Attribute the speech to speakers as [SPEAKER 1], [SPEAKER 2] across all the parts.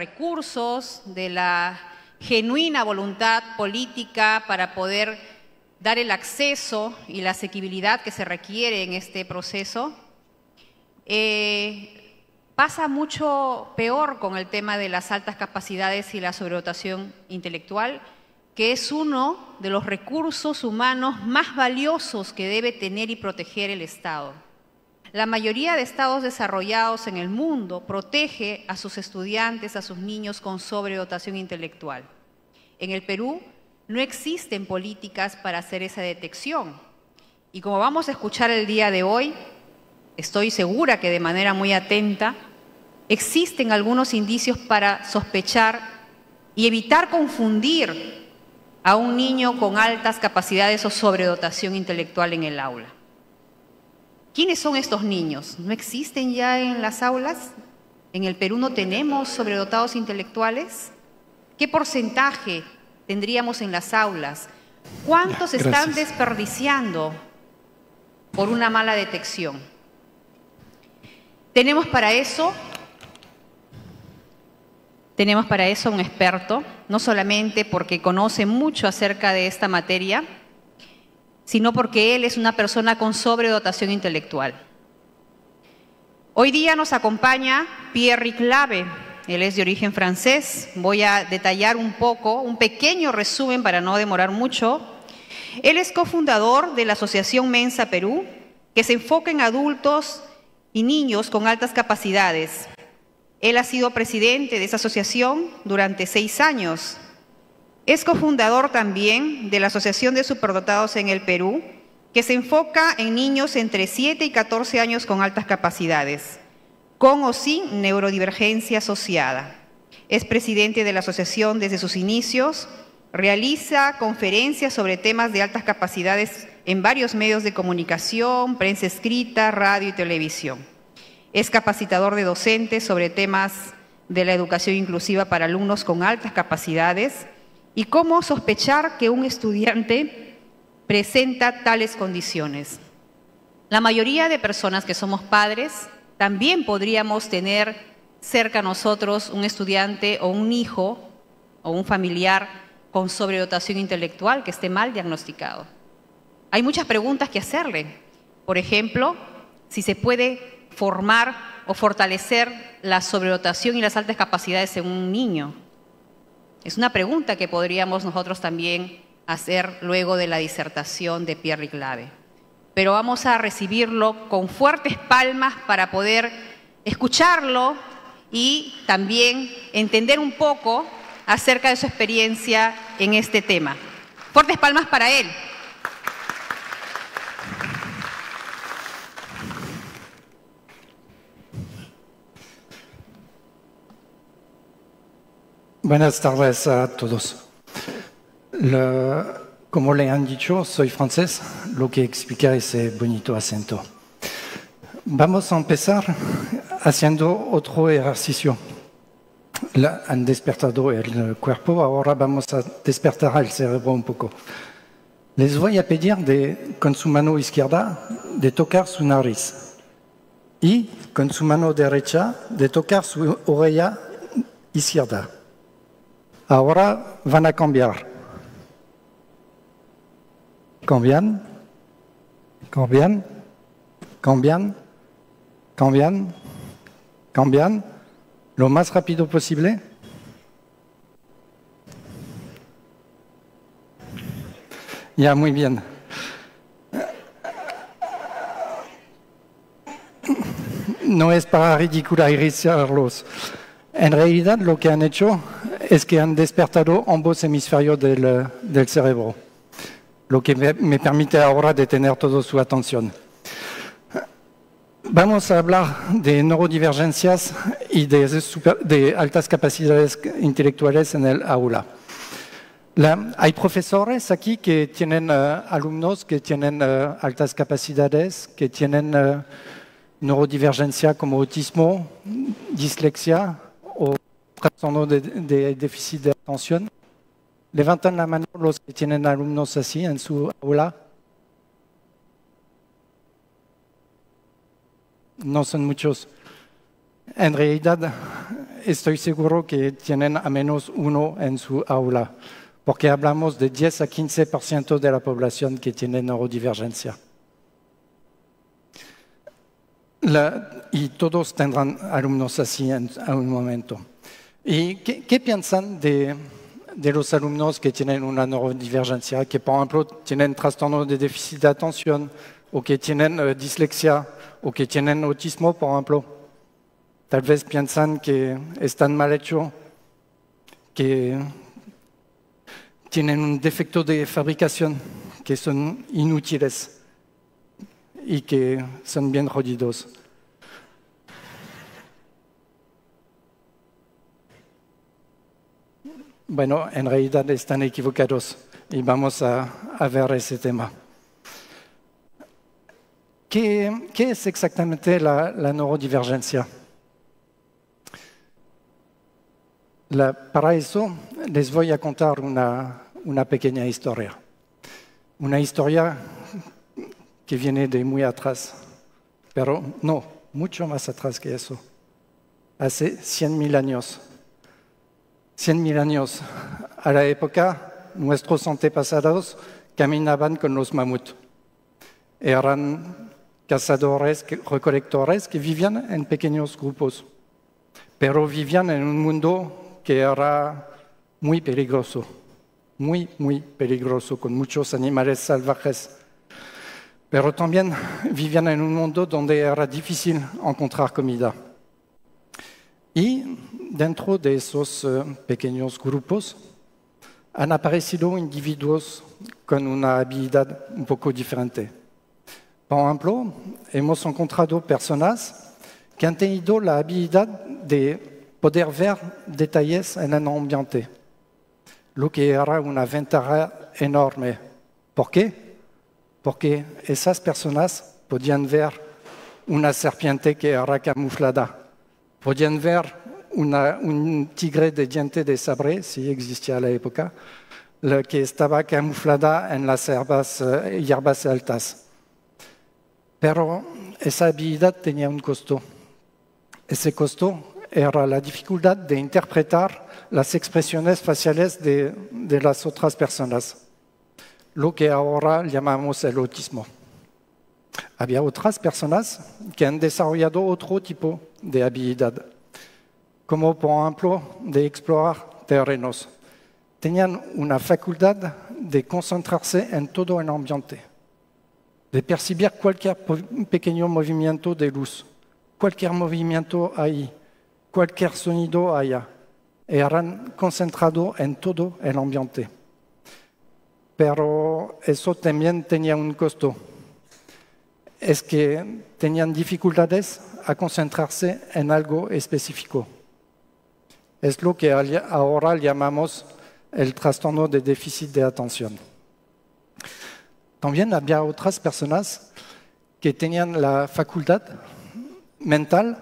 [SPEAKER 1] recursos, de la genuina voluntad política para poder dar el acceso y la asequibilidad que se requiere en este proceso. Pasa mucho peor con el tema de las altas capacidades y la sobredotación intelectual, que es uno de los recursos humanos más valiosos que debe tener y proteger el Estado. La mayoría de estados desarrollados en el mundo protege a sus estudiantes, a sus niños con sobredotación intelectual. En el Perú no existen políticas para hacer esa detección. Y como vamos a escuchar el día de hoy, estoy segura que de manera muy atenta, existen algunos indicios para sospechar y evitar confundir a un niño con altas capacidades o sobredotación intelectual en el aula. ¿Quiénes son estos niños? ¿No existen ya en las aulas? ¿En el Perú no tenemos sobredotados intelectuales? ¿Qué porcentaje tendríamos en las aulas? ¿Cuántos están desperdiciando por una mala detección? Tenemos para eso un experto, no solamente porque conoce mucho acerca de esta materia, sino porque él es una persona con sobredotación intelectual. Hoy día nos acompaña Pierre Clave, él es de origen francés. Voy a detallar un pequeño resumen para no demorar mucho. Él es cofundador de la Asociación Mensa Perú, que se enfoca en adultos y niños con altas capacidades. Él ha sido presidente de esa asociación durante 6 años. Es cofundador también de la Asociación de Superdotados en el Perú, que se enfoca en niños entre 7 y 14 años con altas capacidades, con o sin neurodivergencia asociada. Es presidente de la asociación desde sus inicios, realiza conferencias sobre temas de altas capacidades en varios medios de comunicación, prensa escrita, radio y televisión. Es capacitador de docentes sobre temas de la educación inclusiva para alumnos con altas capacidades y cómo sospechar que un estudiante presenta tales condiciones. La mayoría de personas que somos padres también podríamos tener cerca a nosotros un estudiante o un hijo o un familiar con sobredotación intelectual que esté mal diagnosticado. Hay muchas preguntas que hacerle. Por ejemplo, si se puede formar o fortalecer la sobredotación y las altas capacidades en un niño. Es una pregunta que podríamos nosotros también hacer luego de la disertación de Pierre Clave. Pero vamos a recibirlo con fuertes palmas para poder escucharlo y también entender un poco acerca de su experiencia en este tema. Fuertes palmas para él.
[SPEAKER 2] Buenas tardes a todos. Como le han dicho, soy francés, lo que explica ese bonito acento. Vamos a empezar haciendo otro ejercicio. Han despertado el cuerpo, ahora vamos a despertar el cerebro un poco. Les voy a pedir con su mano izquierda de tocar su nariz y con su mano derecha de tocar su oreja izquierda. Ahora van a cambiar. Cambian, cambian, cambian, cambian, cambian, lo más rápido posible. Ya, muy bien. No es para ridicularizarlos. En realidad lo que han hecho es que han despertado ambos hemisferios del cerebro, lo que me permite ahora de tener toda su atención. Vamos a hablar de neurodivergencias y de altas capacidades intelectuales en el aula. Hay profesores aquí que tienen alumnos que tienen altas capacidades, que tienen neurodivergencia como autismo, dislexia o trastorno de déficit de atención. Levantan la mano los que tienen alumnos así en su aula. No son muchos. En realidad, estoy seguro que tienen a menos uno en su aula, porque hablamos de 10 a 15% de la población que tiene neurodivergencia. Y todos tendrán alumnos así en un momento. ¿Y qué piensan de los alumnos que tienen una neurodivergencia, que por ejemplo tienen trastorno de déficit de atención, o que tienen dislexia, o que tienen autismo, por ejemplo? Tal vez piensan que están mal hechos, que tienen un defecto de fabricación, que son inútiles y que son bien jodidos. Bueno, en realidad están equivocados y vamos a ver ese tema. ¿Qué es exactamente la neurodivergencia? Para eso les voy a contar una pequeña historia. Una historia que viene de muy atrás, pero no, mucho más atrás que eso. Hace 100.000 años. 100.000 años. A la época, nuestros antepasados caminaban con los mamuts. Eran cazadores, recolectores que vivían en pequeños grupos, pero vivían en un mundo que era muy peligroso, muy, muy peligroso, con muchos animales salvajes. Pero también vivían en un mundo donde era difícil encontrar comida. Y dentro de esos pequeños grupos han aparecido individuos con una habilidad un poco diferente. Por ejemplo, hemos encontrado personas que han tenido la habilidad de poder ver detalles en el ambiente, lo que era una ventaja enorme. ¿Por qué? Porque esas personas podían ver una serpiente que era camuflada, podían ver un tigre de dientes de sabre, si existía a la época, que estaba camuflada en las hierbas altas. Pero esa habilidad tenía un costo. Ese costo era la dificultad de interpretar las expresiones faciales de las otras personas, lo que ahora llamamos el autismo. Había otras personas que han desarrollado otro tipo de habilidad, como por ejemplo de explorar terrenos. Tenían una facultad de concentrarse en todo el ambiente, de percibir cualquier pequeño movimiento de luz, cualquier movimiento ahí, cualquier sonido allá. Eran concentrados en todo el ambiente. Pero eso también tenía un costo. Es que tenían dificultades a concentrarse en algo específico. Es lo que ahora llamamos el trastorno de déficit de atención. También había otras personas que tenían la facultad mental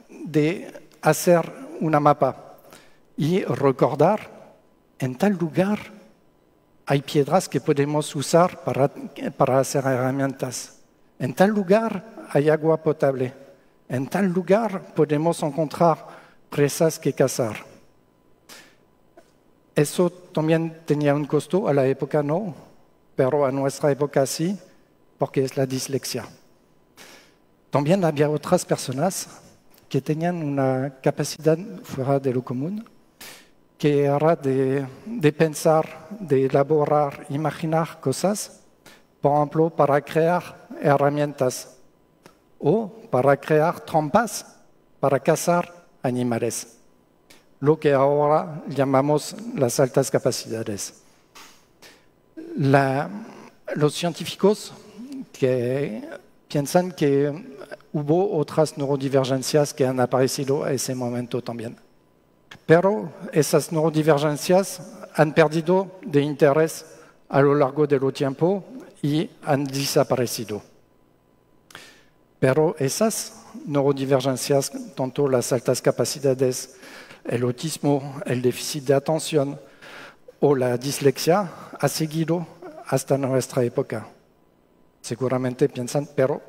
[SPEAKER 2] de hacer una mapa y recordar en tal lugar hay piedras que podemos usar para hacer herramientas. En tal lugar hay agua potable. En tal lugar podemos encontrar presas que cazar. Eso también tenía un costo, a la época no, pero a nuestra época sí, porque es la dislexia. También había otras personas que tenían una capacidad fuera de lo común, que era de pensar, de elaborar, imaginar cosas, por ejemplo, para crear herramientas o para crear trampas para cazar animales, lo que ahora llamamos las altas capacidades. Los científicos que piensan que hubo otras neurodivergencias que han aparecido a ese momento también. Pero esas neurodivergencias han perdido de interés a lo largo del tiempo y han desaparecido. Pero esas neurodivergencias, tanto las altas capacidades, el autismo, el déficit de atención o la dislexia, ha seguido hasta nuestra época. Seguramente piensan, pero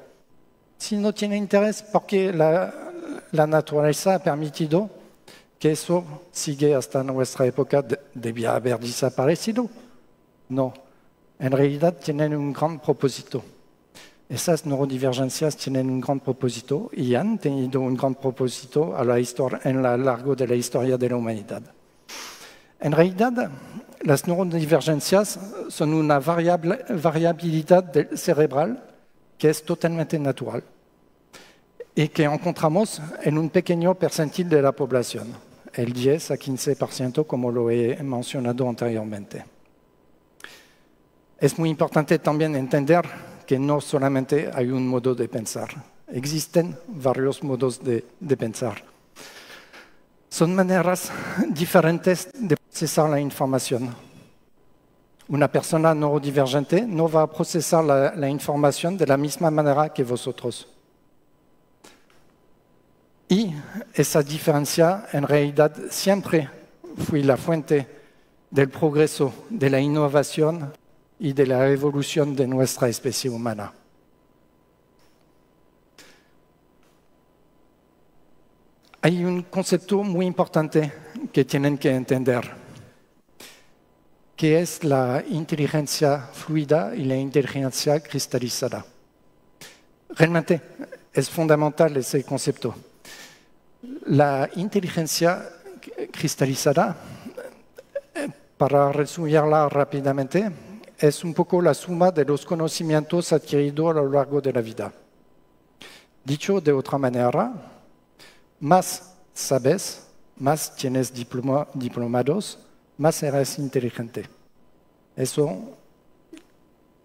[SPEAKER 2] si no tiene interés, ¿por qué la naturaleza ha permitido que eso sigue hasta nuestra época, debía haber desaparecido. No, en realidad tienen un gran propósito. Esas neurodivergencias tienen un gran propósito y han tenido un gran propósito en lo largo de la historia de la humanidad. En realidad, las neurodivergencias son una variabilidad cerebral que es totalmente natural y que encontramos en un pequeño percentil de la población, el 10 a 15%, como lo he mencionado anteriormente. Es muy importante también entender que no solamente hay un modo de pensar, existen varios modos de pensar. Son maneras diferentes de procesar la información. Una persona neurodivergente no va a procesar la información de la misma manera que vosotros. Y esa diferencia en realidad siempre fue la fuente del progreso, de la innovación y de la evolución de nuestra especie humana. Hay un concepto muy importante que tienen que entender, que es la inteligencia fluida y la inteligencia cristalizada. Realmente es fundamental ese concepto. La inteligencia cristalizada, para resumirla rápidamente, es un poco la suma de los conocimientos adquiridos a lo largo de la vida. Dicho de otra manera, más sabes, más tienes diplomados, más eres inteligente. Eso,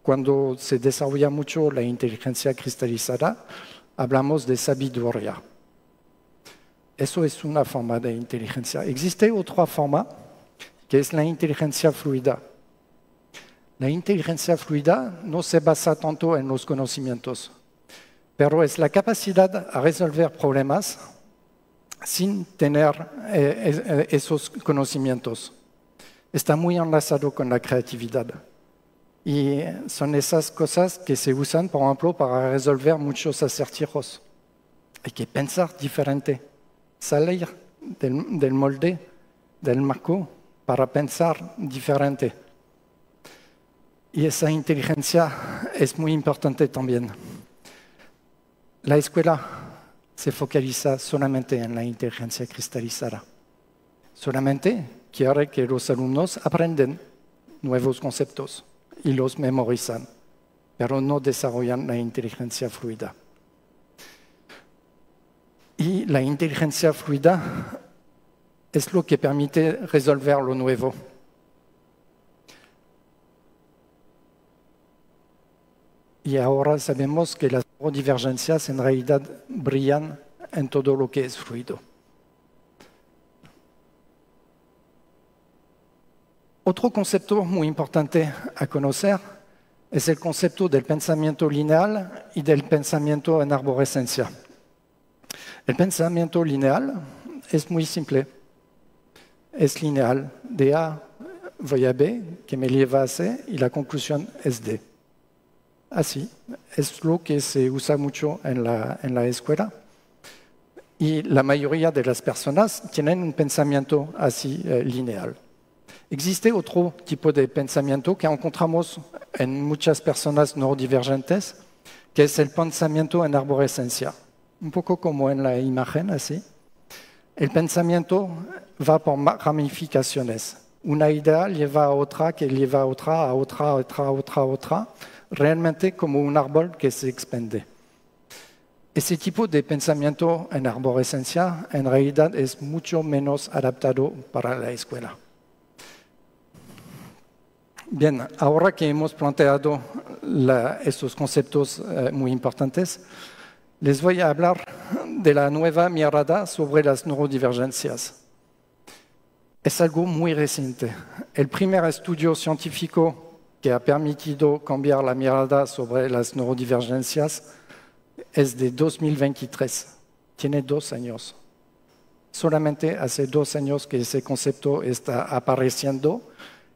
[SPEAKER 2] cuando se desarrolla mucho la inteligencia cristalizada, hablamos de sabiduría. Eso es una forma de inteligencia. Existe otra forma, que es la inteligencia fluida. La inteligencia fluida no se basa tanto en los conocimientos, pero es la capacidad a resolver problemas sin tener esos conocimientos. Está muy enlazado con la creatividad. Y son esas cosas que se usan, por ejemplo, para resolver muchos acertijos. Hay que pensar diferente, salir del molde, del marco, para pensar diferente. Y esa inteligencia es muy importante también. La escuela se focaliza solamente en la inteligencia cristalizada. Solamente quiere que los alumnos aprendan nuevos conceptos y los memorizan, pero no desarrollan la inteligencia fluida. Y la inteligencia fluida es lo que permite resolver lo nuevo. Y ahora sabemos que las neurodivergencias en realidad brillan en todo lo que es fluido. Otro concepto muy importante a conocer es el concepto del pensamiento lineal y del pensamiento en arborescencia. El pensamiento lineal es muy simple. Es lineal. De A voy a B, que me lleva a C, y la conclusión es D. Así, es lo que se usa mucho en la escuela. Y la mayoría de las personas tienen un pensamiento así lineal. Existe otro tipo de pensamiento que encontramos en muchas personas neurodivergentes, que es el pensamiento en arborescencia. Un poco como en la imagen, así. El pensamiento va por ramificaciones. Una idea lleva a otra, que lleva a otra, a otra, a otra, a otra, a otra. Realmente como un árbol que se expande. Ese tipo de pensamiento en arborescencia en realidad es mucho menos adaptado para la escuela. Bien, ahora que hemos planteado estos conceptos muy importantes, les voy a hablar de la nueva mirada sobre las neurodivergencias. Es algo muy reciente. El primer estudio científico que ha permitido cambiar la mirada sobre las neurodivergencias es de 2023. Tiene 2 años. Solamente hace 2 años que ese concepto está apareciendo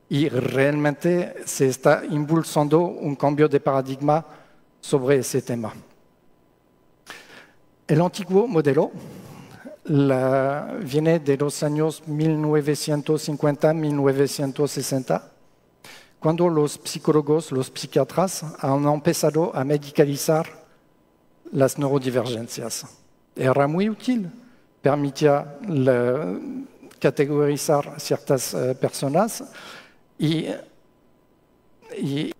[SPEAKER 2] y realmente se está impulsando un cambio de paradigma sobre ese tema. El antiguo modelo viene de los años 1950-1960, cuando los psicólogos, los psiquiatras han empezado a medicalizar las neurodivergencias. Era muy útil, permitía categorizar ciertas personas y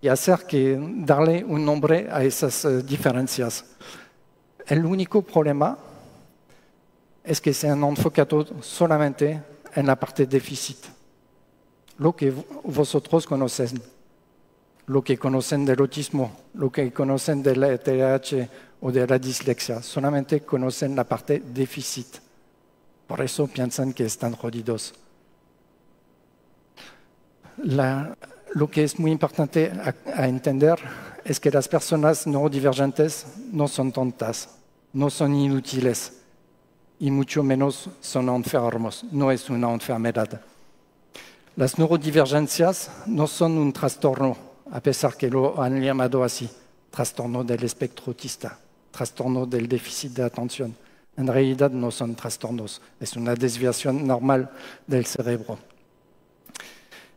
[SPEAKER 2] hacer darle un nombre a esas diferencias. El único problema es que se han enfocado solamente en la parte déficit, lo que vosotros conocen, lo que conocen del autismo, lo que conocen del TDAH o de la dislexia, solamente conocen la parte déficit. Por eso piensan que están jodidos. Lo que es muy importante a entender es que las personas neurodivergentes no son tontas, no son inútiles y mucho menos son enfermos, no es una enfermedad. Las neurodivergencias no son un trastorno, a pesar que lo han llamado así, trastorno del espectro autista, trastorno del déficit de atención. En realidad no son trastornos, es una desviación normal del cerebro.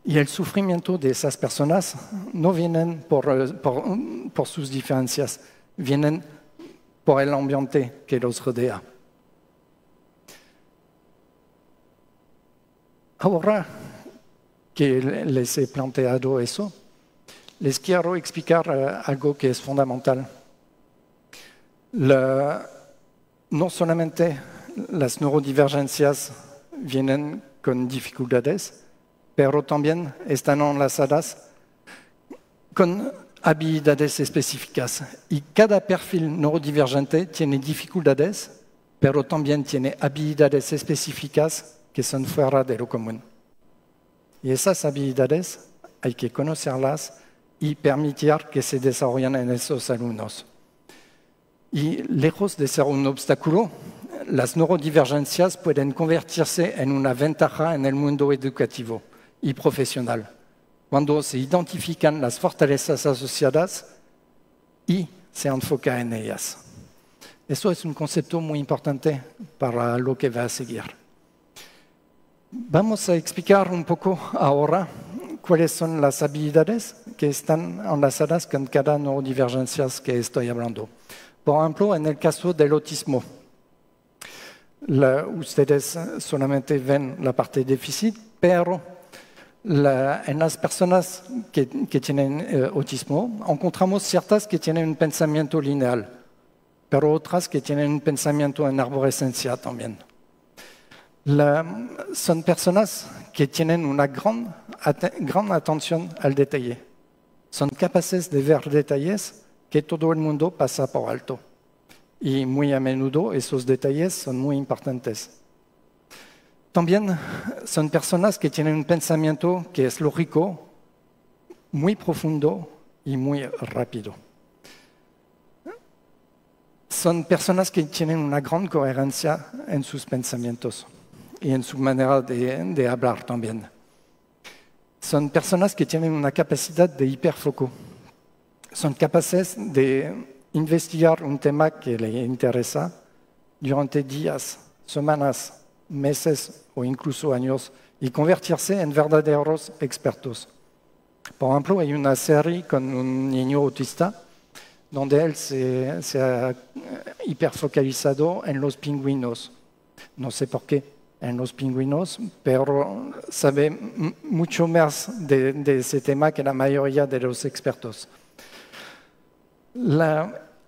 [SPEAKER 2] Y el sufrimiento de esas personas no vienen por sus diferencias, vienen por el ambiente que los rodea. Ahora que les he planteado eso, les quiero explicar algo que es fundamental. No solamente las neurodivergencias vienen con dificultades, pero también están enlazadas con habilidades específicas. Y cada perfil neurodivergente tiene dificultades, pero también tiene habilidades específicas que son fuera de lo común. Y esas habilidades hay que conocerlas y permitir que se desarrollen en esos alumnos. Y lejos de ser un obstáculo, las neurodivergencias pueden convertirse en una ventaja en el mundo educativo y profesional, cuando se identifican las fortalezas asociadas y se enfoca en ellas. Eso es un concepto muy importante para lo que va a seguir. Vamos a explicar un poco ahora cuáles son las habilidades que están enlazadas con cada neurodivergencia que estoy hablando. Por ejemplo, en el caso del autismo, ustedes solamente ven la parte déficit, pero en las personas que tienen autismo encontramos ciertas que tienen un pensamiento lineal, pero otras que tienen un pensamiento en arborescencia también. Son personas que tienen una gran atención al detalle. Son capaces de ver detalles que todo el mundo pasa por alto. Y muy a menudo esos detalles son muy importantes. También son personas que tienen un pensamiento que es lógico, muy profundo y muy rápido. Son personas que tienen una gran coherencia en sus pensamientos y en su manera de hablar también. Son personas que tienen una capacidad de hiperfoco. Son capaces de investigar un tema que les interesa durante días, semanas, meses o incluso años y convertirse en verdaderos expertos. Por ejemplo, hay una serie con un niño autista donde él se ha hiperfocalizado en los pingüinos. No sé por qué en los pingüinos, pero sabe mucho más de ese tema que la mayoría de los expertos.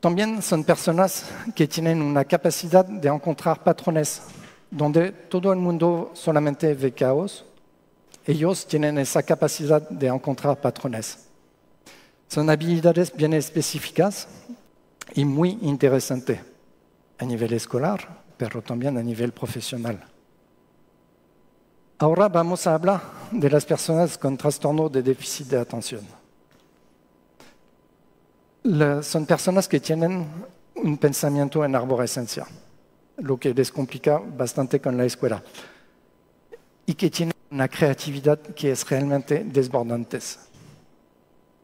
[SPEAKER 2] También son personas que tienen una capacidad de encontrar patrones, donde todo el mundo solamente ve caos. Ellos tienen esa capacidad de encontrar patrones. Son habilidades bien específicas y muy interesantes a nivel escolar, pero también a nivel profesional. Ahora vamos a hablar de las personas con trastorno de déficit de atención. Son personas que tienen un pensamiento en arborescencia, lo que les complica bastante con la escuela, y que tienen una creatividad que es realmente desbordante.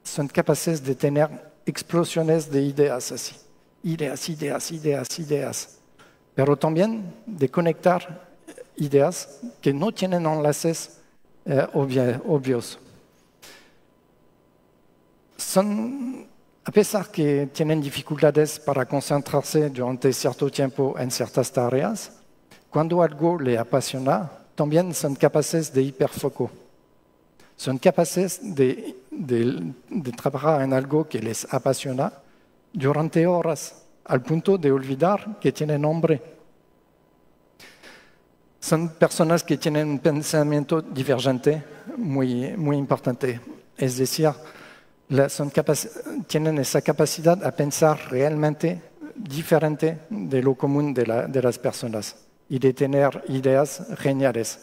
[SPEAKER 2] Son capaces de tener explosiones de ideas así, ideas, pero también de conectar ideas que no tienen enlaces obvios. A pesar que tienen dificultades para concentrarse durante cierto tiempo en ciertas tareas, cuando algo les apasiona, también son capaces de hiperfoco. Son capaces de trabajar en algo que les apasiona durante horas, al punto de olvidar que tienen hambre. Son personas que tienen un pensamiento divergente muy importante. Es decir, tienen esa capacidad a pensar realmente diferente de lo común de las personas y de tener ideas geniales.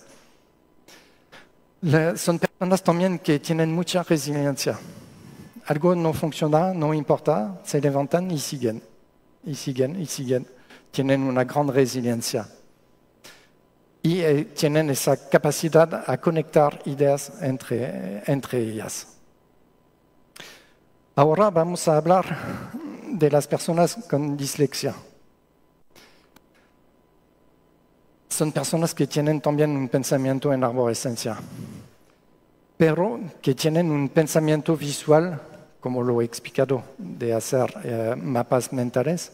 [SPEAKER 2] Son personas también que tienen mucha resiliencia. Algo no funciona, no importa, se levantan y siguen. Y siguen, y siguen. Tienen una gran resiliencia. Y tienen esa capacidad a conectar ideas entre ellas. Ahora vamos a hablar de las personas con dislexia. Son personas que tienen también un pensamiento en arborescencia, pero que tienen un pensamiento visual, como lo he explicado, de hacer mapas mentales,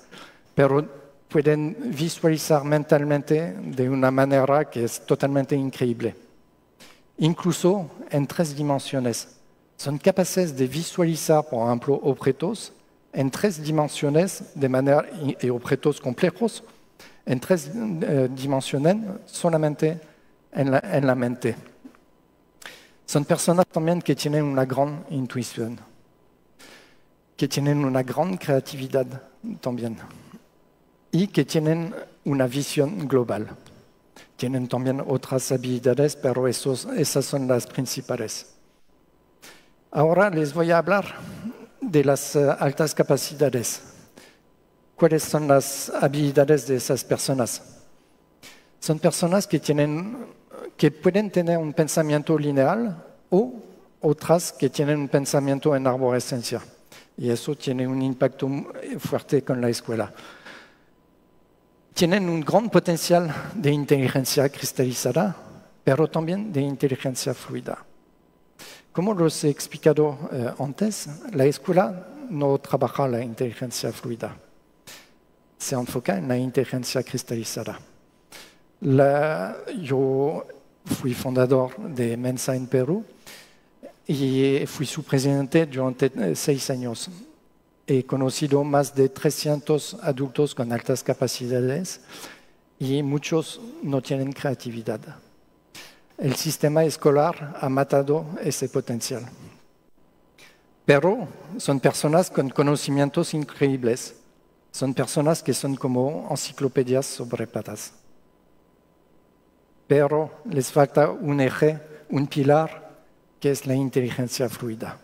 [SPEAKER 2] pero pueden visualizar mentalmente de una manera que es totalmente increíble, incluso en 3 dimensiones. Son capaces de visualizar, por ejemplo, objetos en 3 dimensiones de manera, y objetos complejos, en 3 dimensiones solamente en la mente. Son personas también que tienen una gran intuición, que tienen una gran creatividad también y que tienen una visión global. Tienen también otras habilidades, pero esas son las principales. Ahora les voy a hablar de las altas capacidades. ¿Cuáles son las habilidades de esas personas? Son personas que pueden tener un pensamiento lineal o otras que tienen un pensamiento en arborescencia. Y eso tiene un impacto fuerte con la escuela. Tienen un gran potencial de inteligencia cristalizada, pero también de inteligencia fluida. Como los he explicado antes, la escuela no trabaja la inteligencia fluida. Se enfoca en la inteligencia cristalizada. Yo fui fundador de Mensa en Perú y fui su presidente durante 6 años. He conocido más de 300 adultos con altas capacidades y muchos no tienen creatividad. El sistema escolar ha matado ese potencial. Pero son personas con conocimientos increíbles. Son personas que son como enciclopedias sobre patas. Pero les falta un eje, un pilar, que es la inteligencia fluida.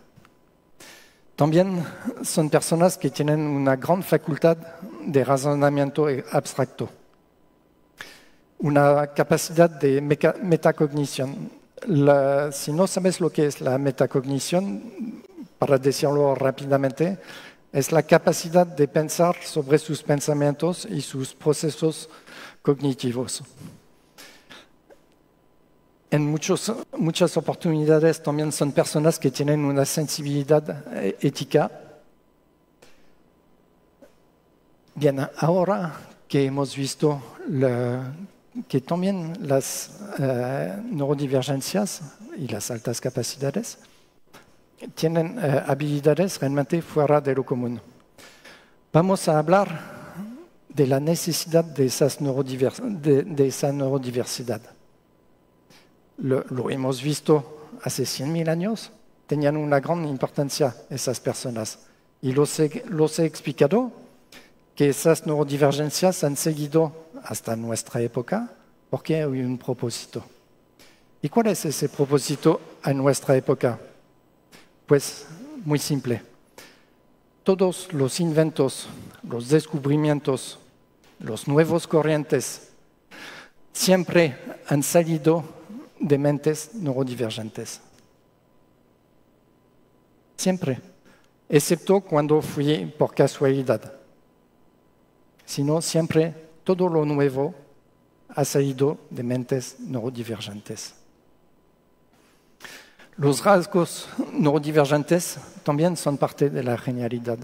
[SPEAKER 2] También son personas que tienen una gran facultad de razonamiento abstracto, una capacidad de metacognición. Si no sabes lo que es la metacognición, para decirlo rápidamente, es la capacidad de pensar sobre sus pensamientos y sus procesos cognitivos. En muchas oportunidades también son personas que tienen una sensibilidad ética. Bien, ahora que hemos visto que también las neurodivergencias y las altas capacidades tienen habilidades realmente fuera de lo común. Vamos a hablar de la necesidad de esa neurodiversidad. Lo hemos visto hace 100.000 años, tenían una gran importancia esas personas. Y los he explicado que esas neurodivergencias han seguido hasta nuestra época porque hay un propósito. ¿Y cuál es ese propósito en nuestra época? Pues muy simple. Todos los inventos, los descubrimientos, los nuevos corrientes, siempre han salido de mentes neurodivergentes. Siempre. Excepto cuando fui por casualidad. Sino siempre todo lo nuevo ha salido de mentes neurodivergentes. Los rasgos neurodivergentes también son parte de la genialidad.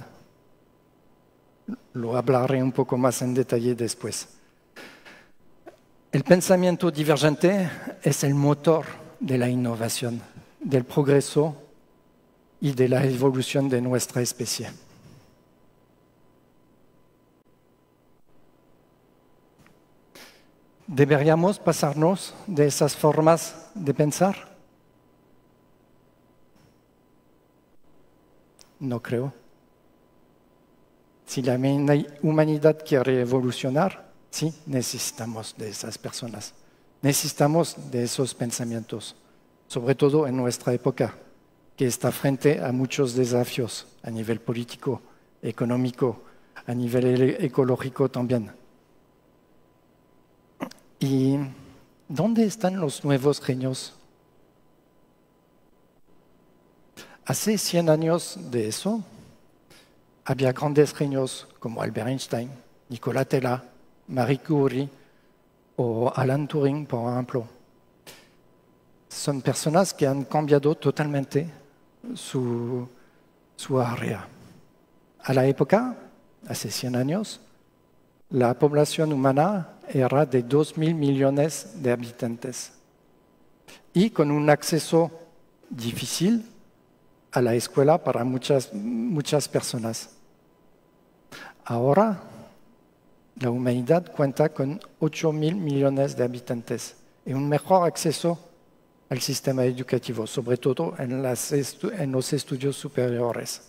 [SPEAKER 2] Lo hablaré un poco más en detalle después. El pensamiento divergente es el motor de la innovación, del progreso y de la evolución de nuestra especie. ¿Deberíamos pasarnos de esas formas de pensar? No creo. Si la humanidad quiere evolucionar, sí, necesitamos de esas personas. Necesitamos de esos pensamientos, sobre todo en nuestra época, que está frente a muchos desafíos a nivel político, económico, a nivel ecológico también. ¿Y dónde están los nuevos genios? Hace 100 años de eso, había grandes genios como Albert Einstein, Nikola Tesla, Marie Curie o Alan Turing, por ejemplo. Son personas que han cambiado totalmente su área. A la época, hace 100 años, la población humana era de 2.000 millones de habitantes y con un acceso difícil a la escuela para muchas personas. Ahora, la humanidad cuenta con 8.000 millones de habitantes y un mejor acceso al sistema educativo, sobre todo en los estudios superiores.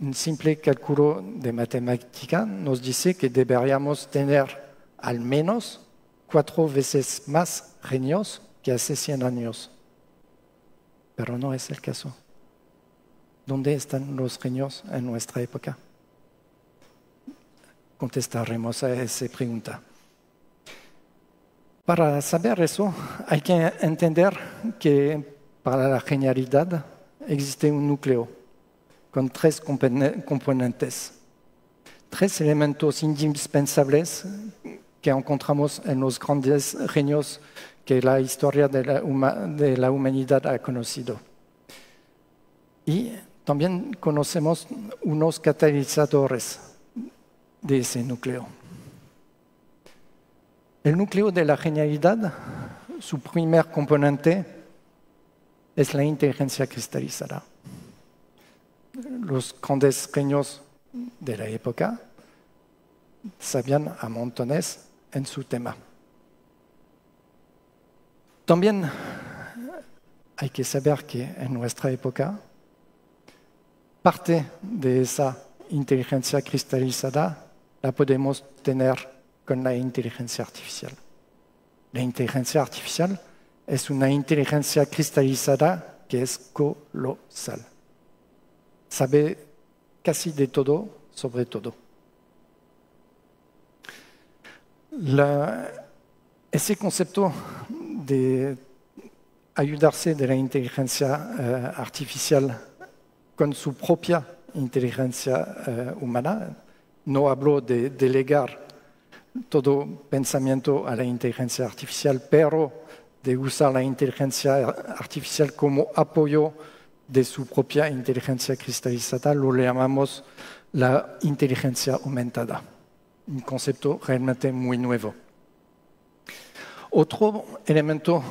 [SPEAKER 2] Un simple cálculo de matemática nos dice que deberíamos tener al menos 4 veces más genios que hace 100 años. Pero no es el caso. ¿Dónde están los genios en nuestra época? Contestaremos a esa pregunta. Para saber eso, hay que entender que para la genialidad existe un núcleo con 3 componentes, 3 elementos indispensables que encontramos en los grandes genios que la historia de la humanidad ha conocido. Y también conocemos unos catalizadores de ese núcleo. El núcleo de la genialidad, su primer componente, es la inteligencia cristalizada. Los grandes genios de la época sabían a montones en su tema. También hay que saber que en nuestra época parte de esa inteligencia cristalizada la podemos tener con la inteligencia artificial. La inteligencia artificial es una inteligencia cristalizada que es colosal. Sabe casi de todo sobre todo. Ese concepto de ayudarse de la inteligencia artificial con su propia inteligencia humana, no hablo de delegar todo pensamiento a la inteligencia artificial, pero de usar la inteligencia artificial como apoyo de su propia inteligencia cristalizada, lo llamamos la inteligencia aumentada, un concepto realmente muy nuevo. Otro elemento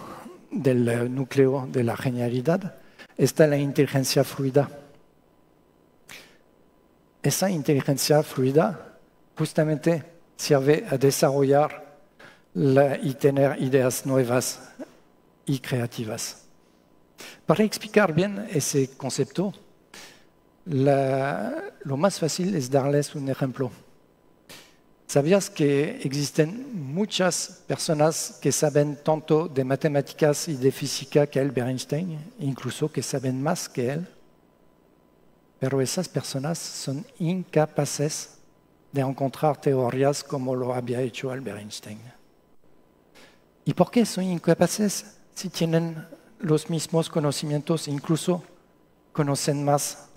[SPEAKER 2] del núcleo de la genialidad está la inteligencia fluida. Esa inteligencia fluida justamente sirve a desarrollar y tener ideas nuevas y creativas. Para explicar bien ese concepto, lo más fácil es darles un ejemplo. ¿Sabías que existen muchas personas que saben tanto de matemáticas y de física que Albert Einstein, incluso que saben más que él? Pero esas personas son incapaces de encontrar teorías como lo había hecho Albert Einstein. ¿Y por qué son incapaces si tienen los mismos conocimientos, incluso conocen más?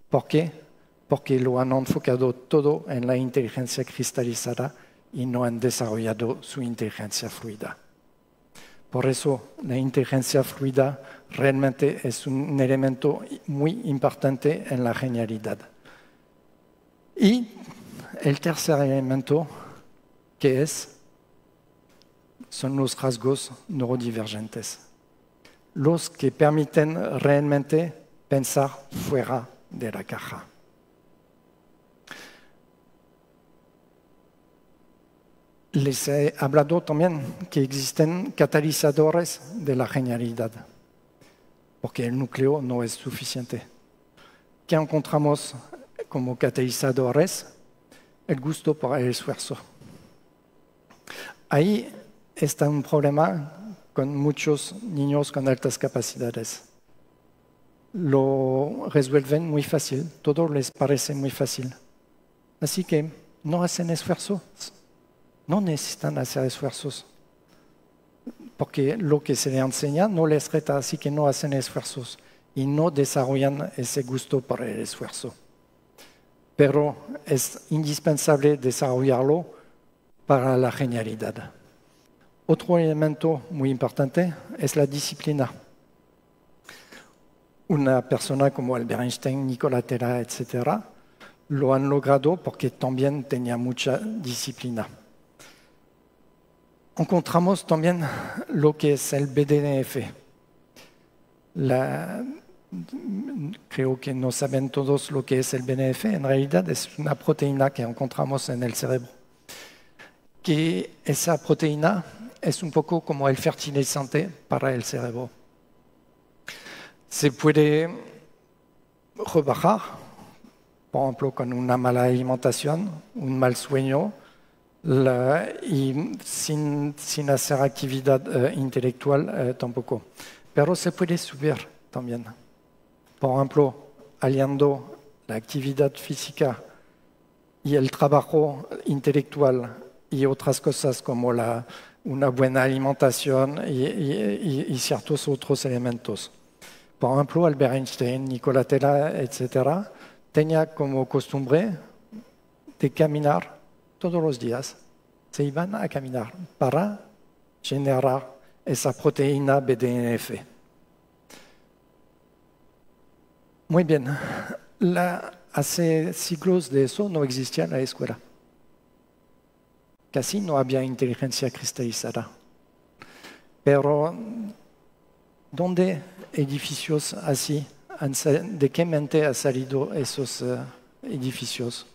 [SPEAKER 2] ¿Por qué? porque lo han enfocado todo en la inteligencia cristalizada y no han desarrollado su inteligencia fluida. Por eso, la inteligencia fluida realmente es un elemento muy importante en la genialidad. Y el tercer elemento, que son los rasgos neurodivergentes, los que permiten realmente pensar fuera de la caja. Les he hablado también que existen catalizadores de la genialidad, porque el núcleo no es suficiente. ¿Qué encontramos como catalizadores? El gusto por el esfuerzo. Ahí está un problema con muchos niños con altas capacidades. Lo resuelven muy fácil, todo les parece muy fácil. Así que no hacen esfuerzos. No necesitan hacer esfuerzos, porque lo que se les enseña no les reta, así que no hacen esfuerzos y no desarrollan ese gusto por el esfuerzo. Pero es indispensable desarrollarlo para la genialidad. Otro elemento muy importante es la disciplina. Una persona como Albert Einstein, Nikola Tesla, etc., lo han logrado porque también tenía mucha disciplina. Encontramos también lo que es el BDNF. Creo que no saben todos lo que es el BDNF. En realidad es una proteína que encontramos en el cerebro. Que esa proteína es un poco como el fertilizante para el cerebro. Se puede rebajar, por ejemplo, con una mala alimentación, un mal sueño, y sin hacer actividad intelectual tampoco. Pero se puede subir también. Por ejemplo, aliando la actividad física y el trabajo intelectual y otras cosas como una buena alimentación y ciertos otros elementos. Por ejemplo, Albert Einstein, Nikola Tesla, etc., tenía como costumbre de caminar todos los días. Se iban a caminar para generar esa proteína BDNF. Muy bien, hace siglos de eso no existía la escuela. Casi no había inteligencia cristalizada. Pero, ¿dónde edificios así? ¿De qué mente han salido esos edificios?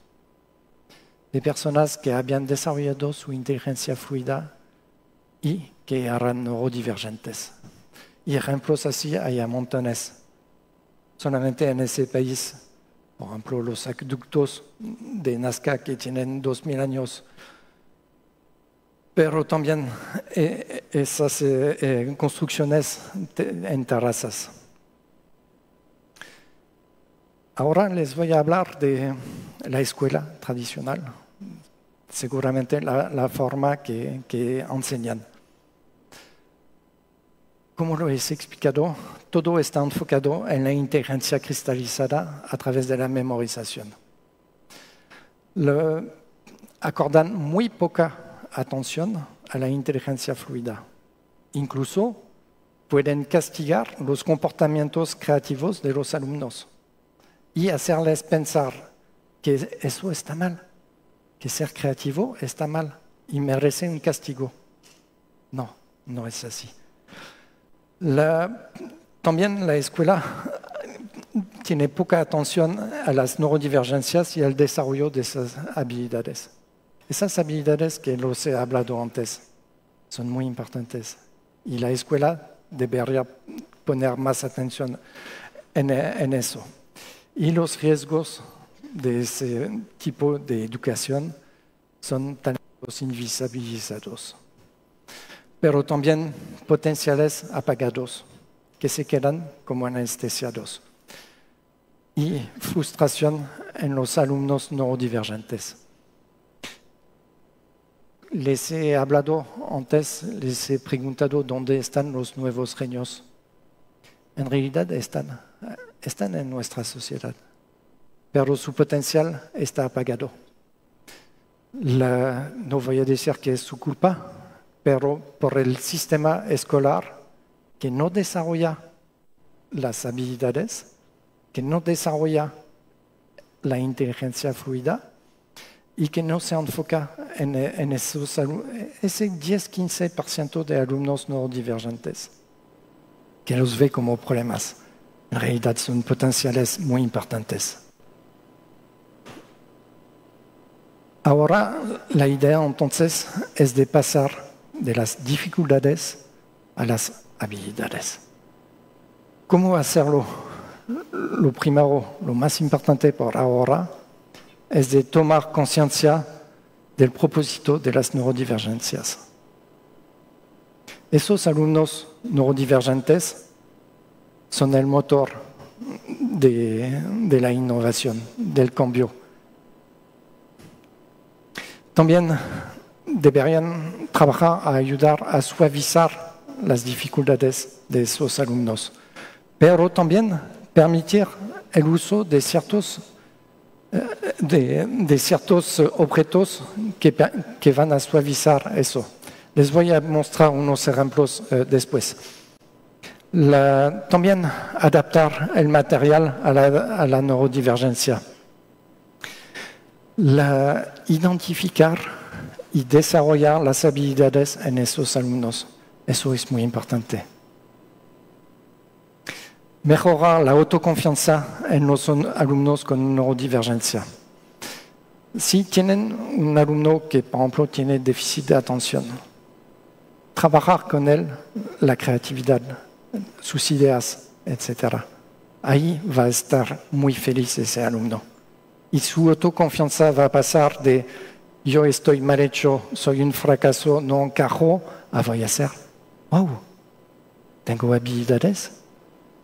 [SPEAKER 2] De personas que habían desarrollado su inteligencia fluida y que eran neurodivergentes. Y ejemplos así hay a montones. Solamente en ese país, por ejemplo, los acueductos de Nazca que tienen 2000 años, pero también esas construcciones en terrazas. Ahora les voy a hablar de la escuela tradicional, seguramente la forma que enseñan. Como lo he explicado, todo está enfocado en la inteligencia cristalizada a través de la memorización. Acordan muy poca atención a la inteligencia fluida. Incluso pueden castigar los comportamientos creativos de los alumnos y hacerles pensar que eso está mal, que ser creativo está mal y merece un castigo. No, no es así. También la escuela tiene poca atención a las neurodivergencias y al desarrollo de esas habilidades. Esas habilidades que los he hablado antes son muy importantes y la escuela debería poner más atención en eso. Y los riesgos de ese tipo de educación son talentos invisibilizados, pero también potenciales apagados, que se quedan como anestesiados, y frustración en los alumnos neurodivergentes. Les he hablado antes, les he preguntado dónde están los nuevos genios. En realidad están en nuestra sociedad. pero su potencial está apagado. No voy a decir que es su culpa, pero por el sistema escolar que no desarrolla las habilidades, que no desarrolla la inteligencia fluida y que no se enfoca en ese 10-15% de alumnos neurodivergentes, que los ve como problemas. En realidad son potenciales muy importantes. Ahora la idea entonces es de pasar de las dificultades a las habilidades. ¿Cómo hacerlo? Lo primero, lo más importante por ahora, es de tomar conciencia del propósito de las neurodivergencias. Esos alumnos neurodivergentes son el motor de la innovación, del cambio. También deberían trabajar a ayudar a suavizar las dificultades de esos alumnos, pero también permitir el uso de ciertos objetos que van a suavizar eso. Les voy a mostrar unos ejemplos después. También adaptar el material a la neurodivergencia. Identificar y desarrollar las habilidades en esos alumnos. Eso es muy importante. Mejorar la autoconfianza en los alumnos con neurodivergencia. Si tienen un alumno que, por ejemplo, tiene déficit de atención, trabajar con él la creatividad, sus ideas, etc. Ahí va a estar muy feliz ese alumno. Y su autoconfianza va a pasar de yo estoy mal hecho, soy un fracaso, no encajo, a voy a ser, wow, tengo habilidades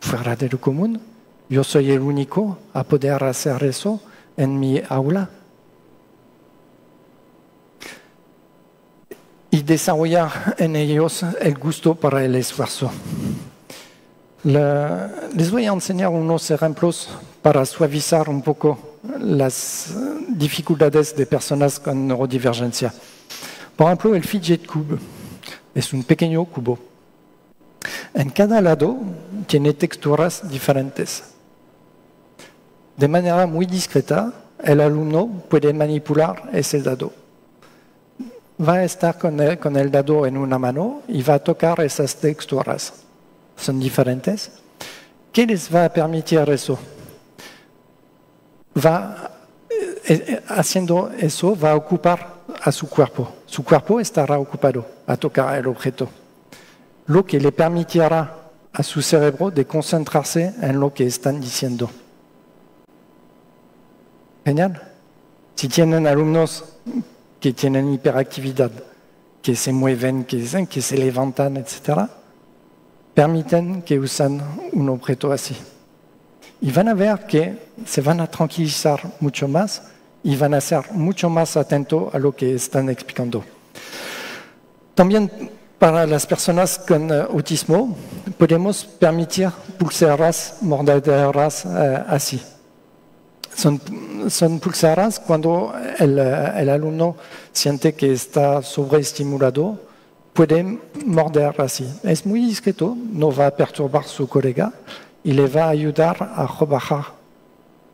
[SPEAKER 2] fuera de lo común, yo soy el único a poder hacer eso en mi aula. Y desarrollar en ellos el gusto para el esfuerzo. Les voy a enseñar unos ejemplos para suavizar un poco las dificultades de personas con neurodivergencia. Por ejemplo, el fidget cube es un pequeño cubo. En cada lado tiene texturas diferentes. De manera muy discreta, el alumno puede manipular ese dado. Va a estar con el dado en una mano y va a tocar esas texturas. Son diferentes. ¿Qué les va a permitir eso? Haciendo eso, va a ocupar a su cuerpo. Su cuerpo estará ocupado a tocar el objeto. Lo que le permitirá a su cerebro de concentrarse en lo que están diciendo. Genial. Si tienen alumnos que tienen hiperactividad, que se mueven, que se levantan, etc., permiten que usen un objeto así. Y van a ver que se van a tranquilizar mucho más y van a ser mucho más atentos a lo que están explicando. También para las personas con autismo podemos permitir pulseras, mordedoras así. Son pulseras cuando el alumno siente que está sobreestimulado, puede morder así. Es muy discreto, no va a perturbar a su colega y le va a ayudar a rebajar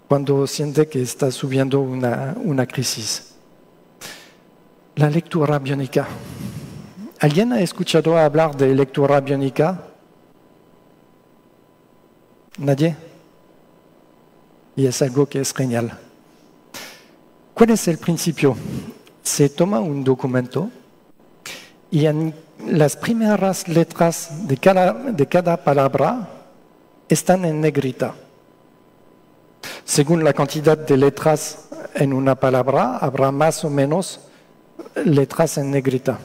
[SPEAKER 2] cuando siente que está subiendo una crisis. La lectura biónica. ¿Alguien ha escuchado hablar de lectura biónica? ¿Nadie? Y es algo que es genial. ¿Cuál es el principio? Se toma un documento y en las primeras letras de cada palabra están en negrita. Según la cantidad de letras en una palabra, habrá más o menos letras en negrita.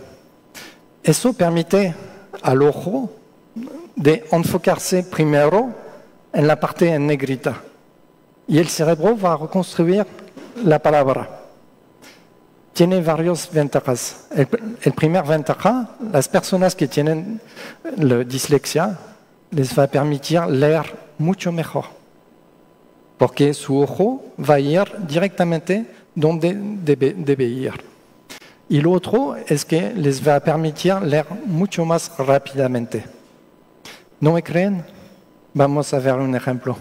[SPEAKER 2] Eso permite al ojo de enfocarse primero en la parte en negrita. Y el cerebro va a reconstruir la palabra. Tiene varias ventajas. El primer ventaja, las personas que tienen la dislexia, les va a permitir leer mucho mejor. porque su ojo va a ir directamente donde debe ir. Y lo otro es que les va a permitir leer mucho más rápidamente. ¿No me creen? Vamos a ver un ejemplo.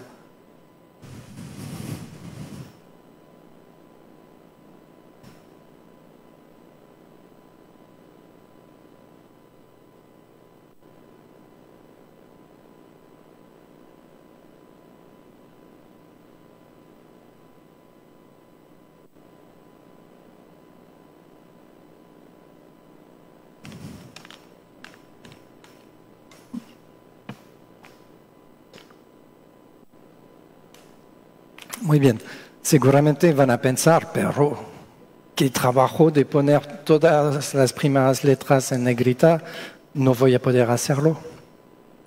[SPEAKER 2] Muy bien, seguramente van a pensar, pero qué trabajo de poner todas las primeras letras en negrita, no voy a poder hacerlo.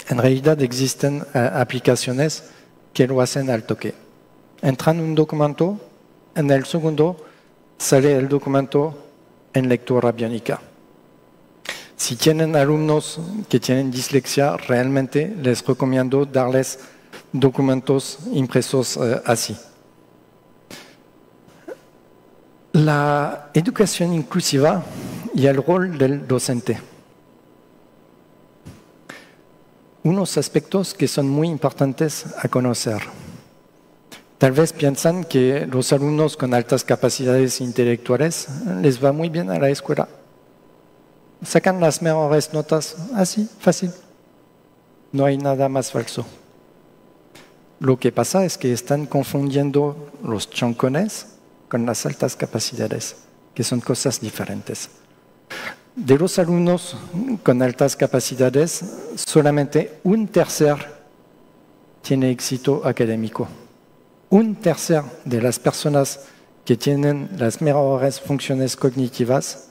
[SPEAKER 2] En realidad existen aplicaciones que lo hacen al toque. Entran en un documento, en el segundo sale el documento en lectura biónica. Si tienen alumnos que tienen dislexia, realmente les recomiendo darles documentos impresos así. La educación inclusiva y el rol del docente. Unos aspectos que son muy importantes a conocer. Tal vez piensan que los alumnos con altas capacidades intelectuales les va muy bien a la escuela. Sacan las mejores notas así, fácil. No hay nada más falso. Lo que pasa es que están confundiendo los choncones con las altas capacidades, que son cosas diferentes. De los alumnos con altas capacidades, solamente un tercio tiene éxito académico. Un tercio de las personas que tienen las mejores funciones cognitivas,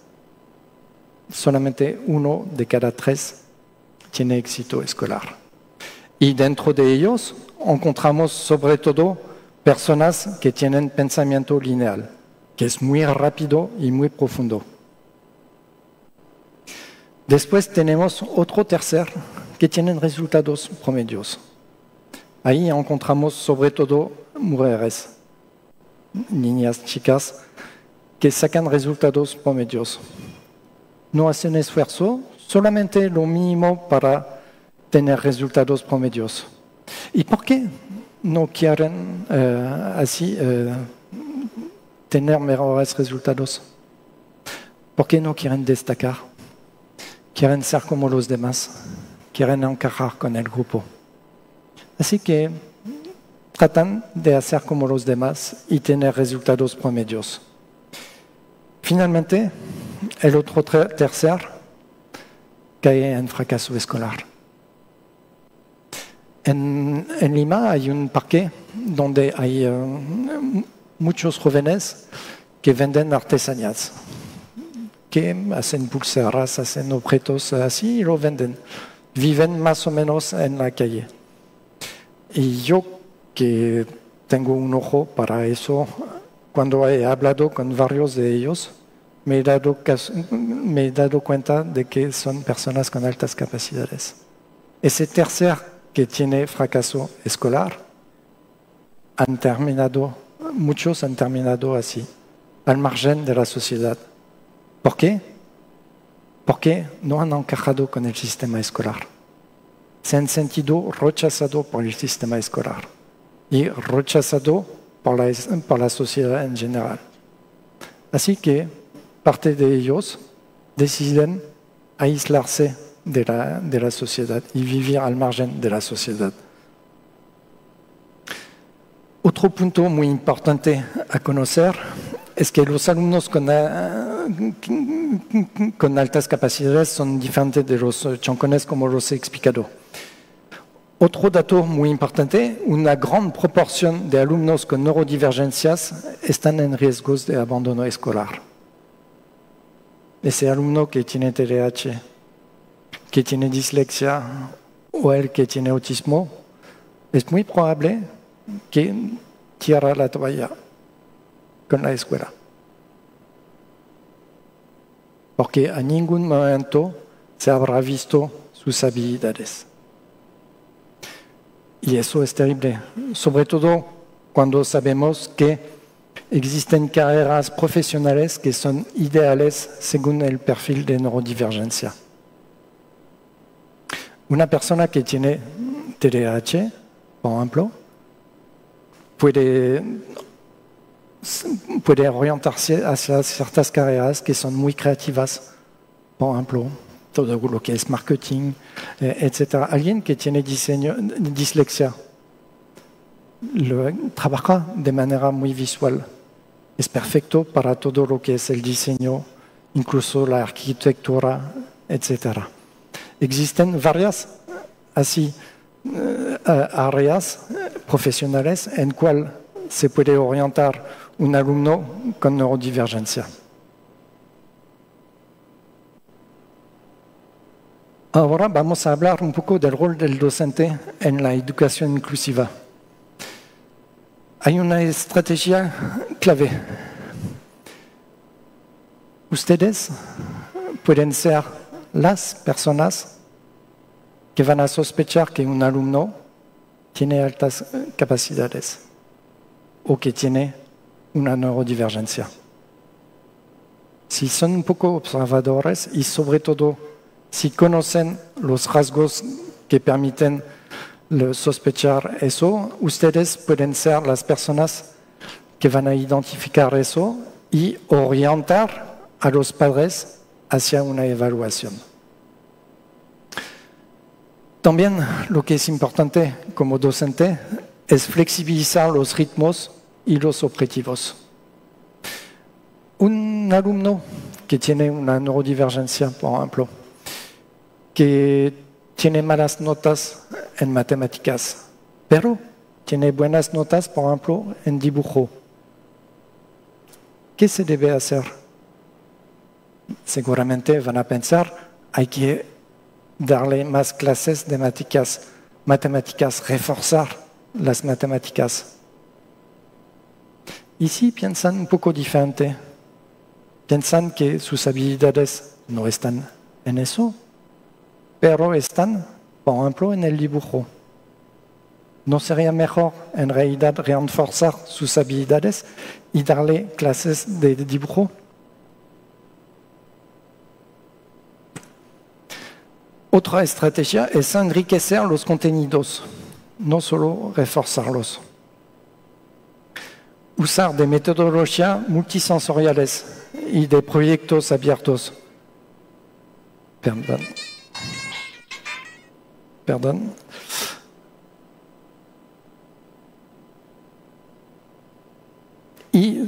[SPEAKER 2] solamente 1 de cada 3 tiene éxito escolar. Y dentro de ellos encontramos sobre todo personas que tienen pensamiento lineal, que es muy rápido y muy profundo. Después tenemos otro tercer que tienen resultados promedios. Ahí encontramos sobre todo mujeres, niñas, chicas, que sacan resultados promedios. No hacen esfuerzo, solamente lo mínimo para tener resultados promedios. ¿Y por qué no quieren así tener mejores resultados? ¿Por qué no quieren destacar? Quieren ser como los demás, quieren encajar con el grupo. Así que tratan de hacer como los demás y tener resultados promedios. Finalmente, el otro tercer cae en fracaso escolar. En Lima hay un parque donde hay muchos jóvenes que venden artesanías, que hacen pulseras, hacen objetos así y lo venden. Viven más o menos en la calle. Y yo que tengo un ojo para eso, cuando he hablado con varios de ellos, me he dado cuenta de que son personas con altas capacidades. Ese tercer que tiene fracaso escolar, muchos han terminado así, al margen de la sociedad. ¿Por qué? Porque no han encajado con el sistema escolar. Se han sentido rechazados por el sistema escolar y rechazados por la sociedad en general. Así que parte de ellos deciden aislarse de la sociedad y vivir al margen de la sociedad. Otro punto muy importante a conocer es que los alumnos con altas capacidades son diferentes de los choncones, como los he explicado. Otro dato muy importante, una gran proporción de alumnos con neurodivergencias están en riesgos de abandono escolar. Ese alumno que tiene TDAH, que tiene dislexia o el que tiene autismo, es muy probable que tire la toalla con la escuela. Porque a ningún momento se habrá visto sus habilidades. Y eso es terrible, sobre todo cuando sabemos que existen carreras profesionales que son ideales según el perfil de neurodivergencia. Una persona que tiene TDAH, por ejemplo, puede orientarse hacia ciertas carreras que son muy creativas, por ejemplo, todo lo que es marketing, etc. Alguien que tiene dislexia trabaja de manera muy visual. Es perfecto para todo lo que es el diseño, incluso la arquitectura, etc. Existen varias así áreas profesionales en cual se puede orientar un alumno con neurodivergencia. Ahora vamos a hablar un poco del rol del docente en la educación inclusiva. Hay una estrategia clave. Ustedes pueden ser las personas que van a sospechar que un alumno tiene altas capacidades o que tiene una neurodivergencia. Si son un poco observadores y sobre todo si conocen los rasgos que permiten sospechar eso, ustedes pueden ser las personas que van a identificar eso y orientar a los padres hacia una evaluación. También lo que es importante como docente es flexibilizar los ritmos y los objetivos. Un alumno que tiene una neurodivergencia, por ejemplo, que tiene malas notas en matemáticas, pero tiene buenas notas, por ejemplo, en dibujo. ¿Qué se debe hacer? Seguramente van a pensar, hay que darle más clases de matemáticas, reforzar las matemáticas. Y si piensan un poco diferente, piensan que sus habilidades no están en eso, pero están, por ejemplo, en el dibujo. ¿No sería mejor, en realidad, reforzar sus habilidades y darle clases de dibujo? Otra estrategia es enriquecer los contenidos, no solo reforzarlos. Usar de metodologías multisensoriales y de proyectos abiertos. Perdón. Y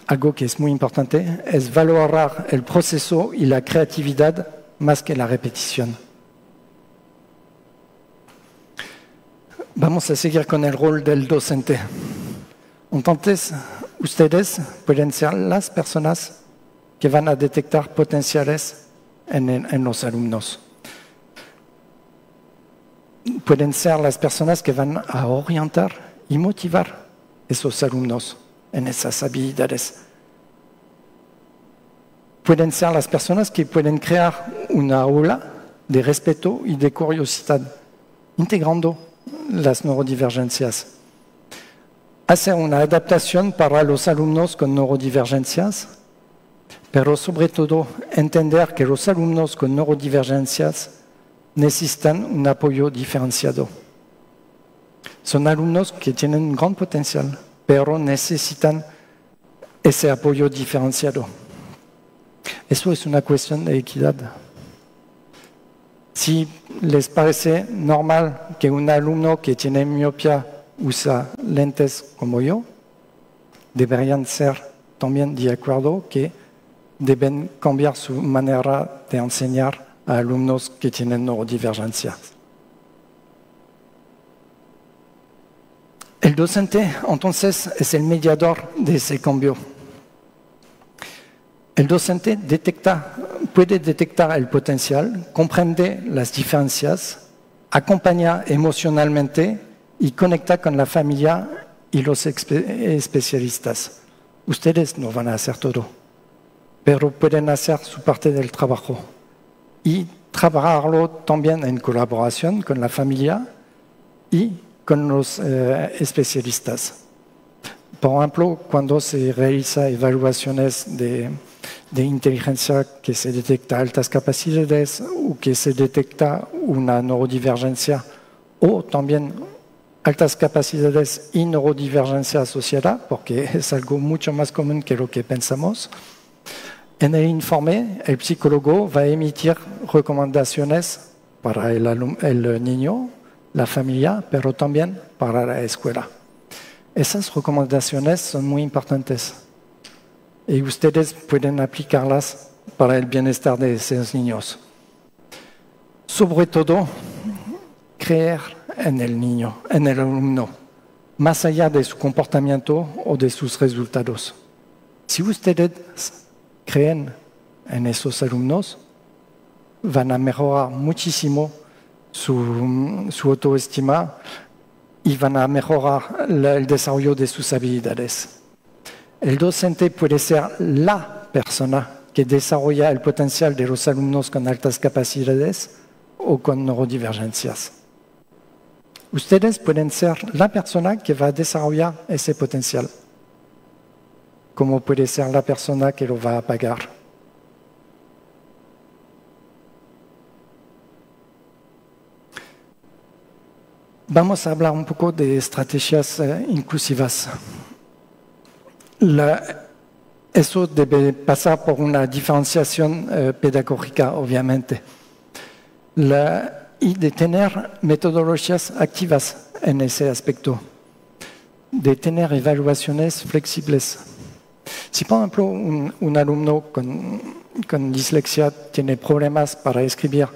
[SPEAKER 2] algo que es muy importante es valorar el proceso y la creatividad más que la repetición. Vamos a seguir con el rol del docente. Entonces, ustedes pueden ser las personas que van a detectar potenciales en los alumnos. Pueden ser las personas que van a orientar y motivar a esos alumnos en esas habilidades. Pueden ser las personas que pueden crear una aula de respeto y de curiosidad, integrando las neurodivergencias. Hacer una adaptación para los alumnos con neurodivergencias, pero sobre todo entender que los alumnos con neurodivergencias necesitan un apoyo diferenciado. Son alumnos que tienen un gran potencial, pero necesitan ese apoyo diferenciado. Eso es una cuestión de equidad. Si les parece normal que un alumno que tiene miopía usa lentes como yo, deberían ser también de acuerdo que deben cambiar su manera de enseñar a alumnos que tienen neurodivergencias. El docente, entonces, es el mediador de ese cambio. El docente puede detectar el potencial, comprende las diferencias, acompaña emocionalmente y conecta con la familia y los especialistas. Ustedes no van a hacer todo, pero pueden hacer su parte del trabajo y trabajarlo también en colaboración con la familia y con los especialistas. Por ejemplo, cuando se realiza evaluaciones de inteligencia que se detecta altas capacidades o que se detecta una neurodivergencia o también altas capacidades y neurodivergencia asociada, porque es algo mucho más común que lo que pensamos. En el informe, el psicólogo va a emitir recomendaciones para el niño, la familia, pero también para la escuela. Esas recomendaciones son muy importantes y ustedes pueden aplicarlas para el bienestar de esos niños. Sobre todo, creer en el niño, en el alumno, más allá de su comportamiento o de sus resultados. Si ustedes creen en esos alumnos, van a mejorar muchísimo su autoestima y van a mejorar el desarrollo de sus habilidades. El docente puede ser la persona que desarrolla el potencial de los alumnos con altas capacidades o con neurodivergencias. Ustedes pueden ser la persona que va a desarrollar ese potencial, como puede ser la persona que lo va a pagar. Vamos a hablar un poco de estrategias inclusivas. Eso debe pasar por una diferenciación pedagógica, obviamente. Y de tener metodologías activas en ese aspecto, de tener evaluaciones flexibles. Si, por ejemplo, un alumno con dislexia tiene problemas para escribir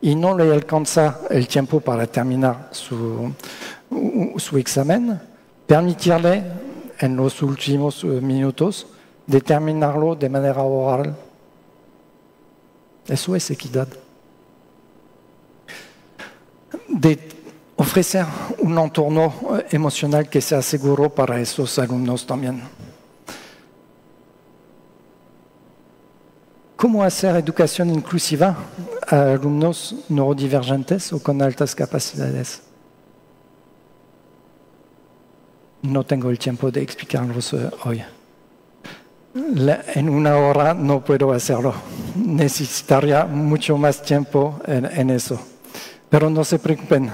[SPEAKER 2] y no le alcanza el tiempo para terminar su examen, permitirle en los últimos minutos de terminarlo de manera oral. Eso es equidad. De ofrecer un entorno emocional que sea seguro para esos alumnos también. ¿Cómo hacer educación inclusiva a alumnos neurodivergentes o con altas capacidades? No tengo el tiempo de explicarlos hoy. En una hora no puedo hacerlo. Necesitaría mucho más tiempo en eso. Pero no se preocupen.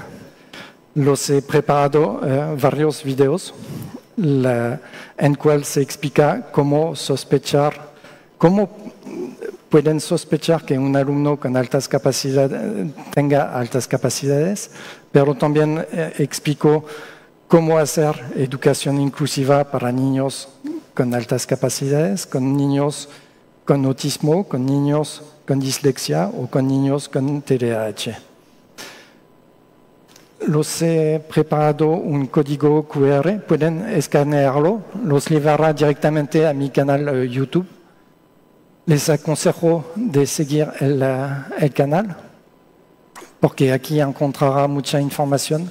[SPEAKER 2] Los he preparado varios videos en cual se explica cómo pueden sospechar que un alumno con altas capacidades tenga altas capacidades, pero también explico cómo hacer educación inclusiva para niños con altas capacidades, con niños con autismo, con niños con dislexia o con niños con TDAH. Los he preparado un código QR, pueden escanearlo, los llevará directamente a mi canal YouTube. Les aconsejo de seguir el canal, porque aquí encontrará mucha información.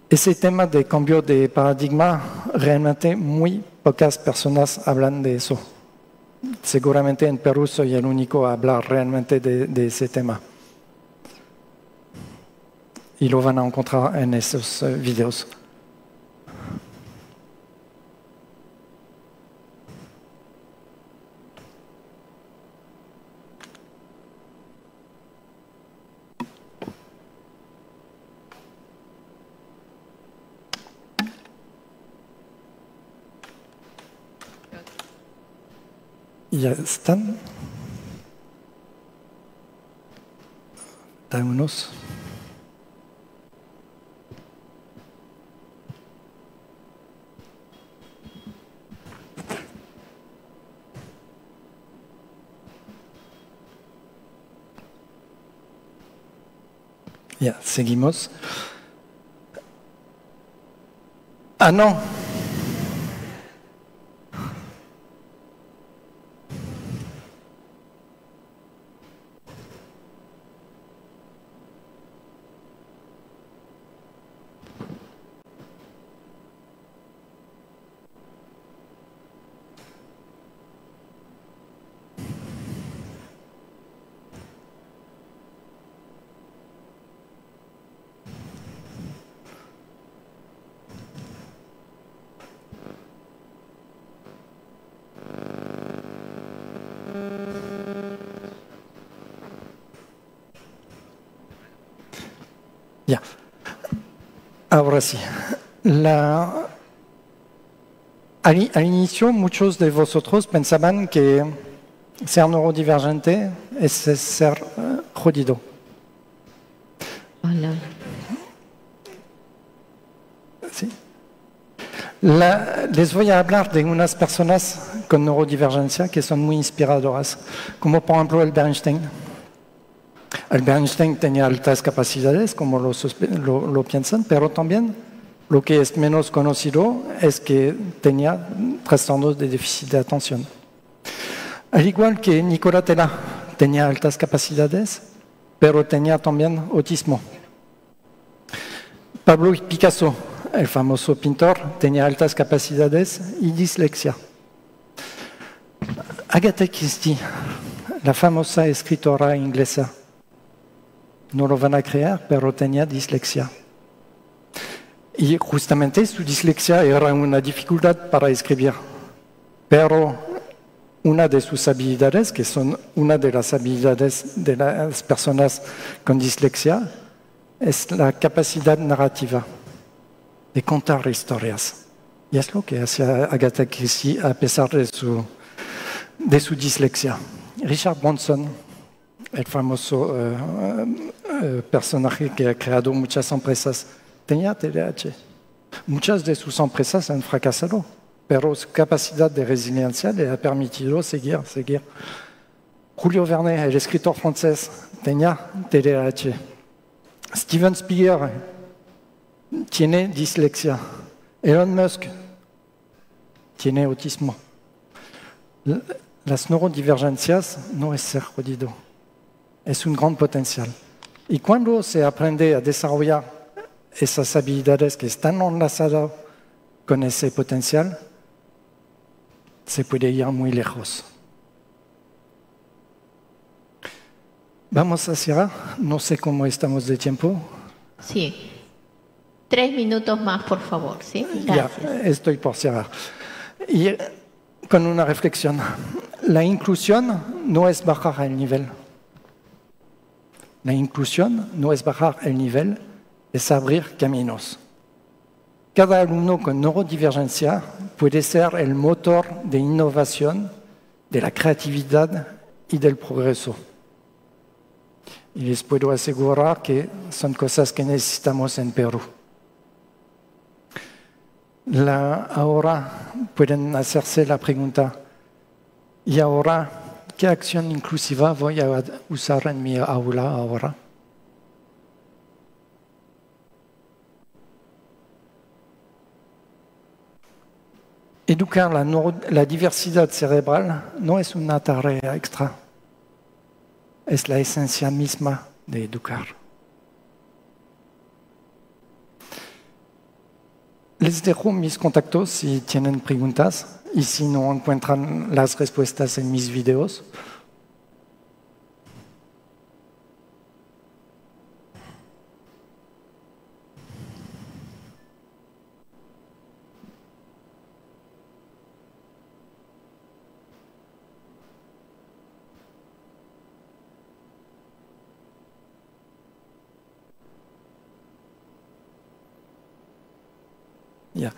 [SPEAKER 2] Ese tema de cambio de paradigma, realmente muy pocas personas hablan de eso. Seguramente en Perú soy el único a hablar realmente de ese tema. Y lo van a encontrar en esos videos. Ya están. Da unos. Ya, seguimos. Ah, no. Ya. Ahora sí. Al inicio, muchos de vosotros pensaban que ser neurodivergente es ser jodido.
[SPEAKER 3] Hola.
[SPEAKER 2] Sí. Les voy a hablar de unas personas con neurodivergencia que son muy inspiradoras, como por ejemplo Albert Einstein. Albert Einstein tenía altas capacidades, como lo piensan, pero también lo que es menos conocido es que tenía trastornos de déficit de atención. Al igual que Nikola Tesla tenía altas capacidades, pero tenía también autismo. Pablo Picasso, el famoso pintor, tenía altas capacidades y dislexia. Agatha Christie, la famosa escritora inglesa, no lo van a creer, pero tenía dislexia. Y justamente su dislexia era una dificultad para escribir. Pero una de sus habilidades, que son una de las habilidades de las personas con dislexia, es la capacidad narrativa de contar historias. Y es lo que hacía Agatha Christie a pesar de su dislexia. Richard Branson, el famoso personaje que ha creado muchas empresas, tenía TDAH. Muchas de sus empresas han fracasado, pero su capacidad de resiliencia le ha permitido seguir. Julio Verne, el escritor francés, tenía TDAH. Steven Spielberg tiene dislexia. Elon Musk tiene autismo. Las neurodivergencias no es ser jodido, es un gran potencial. Y cuando se aprende a desarrollar esas habilidades que están enlazadas con ese potencial, se puede ir muy lejos. Vamos a cerrar. No sé cómo estamos de tiempo.
[SPEAKER 3] Sí. 3 minutos más, por favor. ¿Sí? Gracias.
[SPEAKER 2] Ya, estoy por cerrar. Y con una reflexión. La inclusión no es bajar el nivel. La inclusión no es bajar el nivel, es abrir caminos. Cada alumno con neurodivergencia puede ser el motor de innovación, de la creatividad y del progreso. Y les puedo asegurar que son cosas que necesitamos en Perú. Ahora pueden hacerse la pregunta, ¿y ahora qué acción inclusiva voy a usar en mi aula ahora? Educar la diversidad cerebral no es una tarea extra, es la esencia misma de educar. Les dejo mis contactos si tienen preguntas y si no encuentran las respuestas en mis videos. Ya.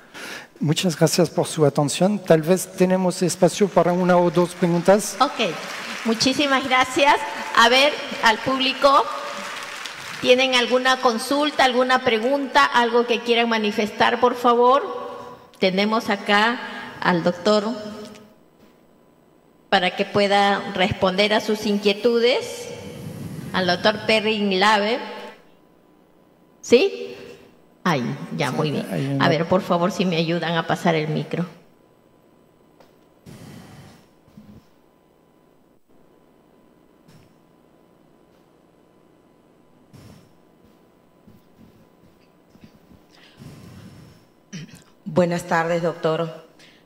[SPEAKER 2] Muchas gracias por su atención. Tal vez tenemos espacio para una o dos preguntas.
[SPEAKER 3] Ok, muchísimas gracias. A ver, al público, ¿tienen alguna consulta, alguna pregunta, algo que quieran manifestar, por favor? Tenemos acá al doctor para que pueda responder a sus inquietudes, al doctor Perrin Lave. ¿Sí? Ahí, ya, muy bien. A ver, por favor, si me ayudan a pasar el micro.
[SPEAKER 4] Buenas tardes, doctor.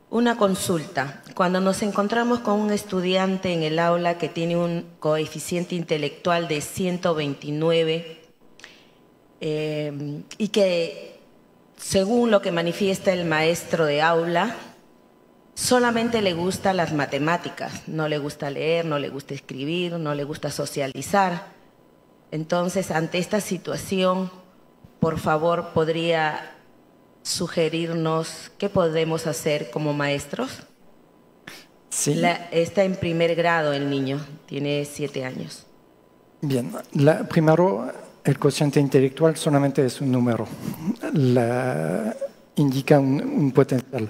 [SPEAKER 4] Una consulta. Cuando nos encontramos con un estudiante en el aula que tiene un coeficiente intelectual de 129, y que, según lo que manifiesta el maestro de aula, solamente le gustan las matemáticas, no le gusta leer, no le gusta escribir, no le gusta socializar. Entonces, ante esta situación, por favor, podría sugerirnos qué podemos hacer como maestros?
[SPEAKER 2] Sí.
[SPEAKER 4] Está en primer grado el niño, tiene 7 años.
[SPEAKER 2] Bien, primero, el cociente intelectual solamente es un número, indica un potencial.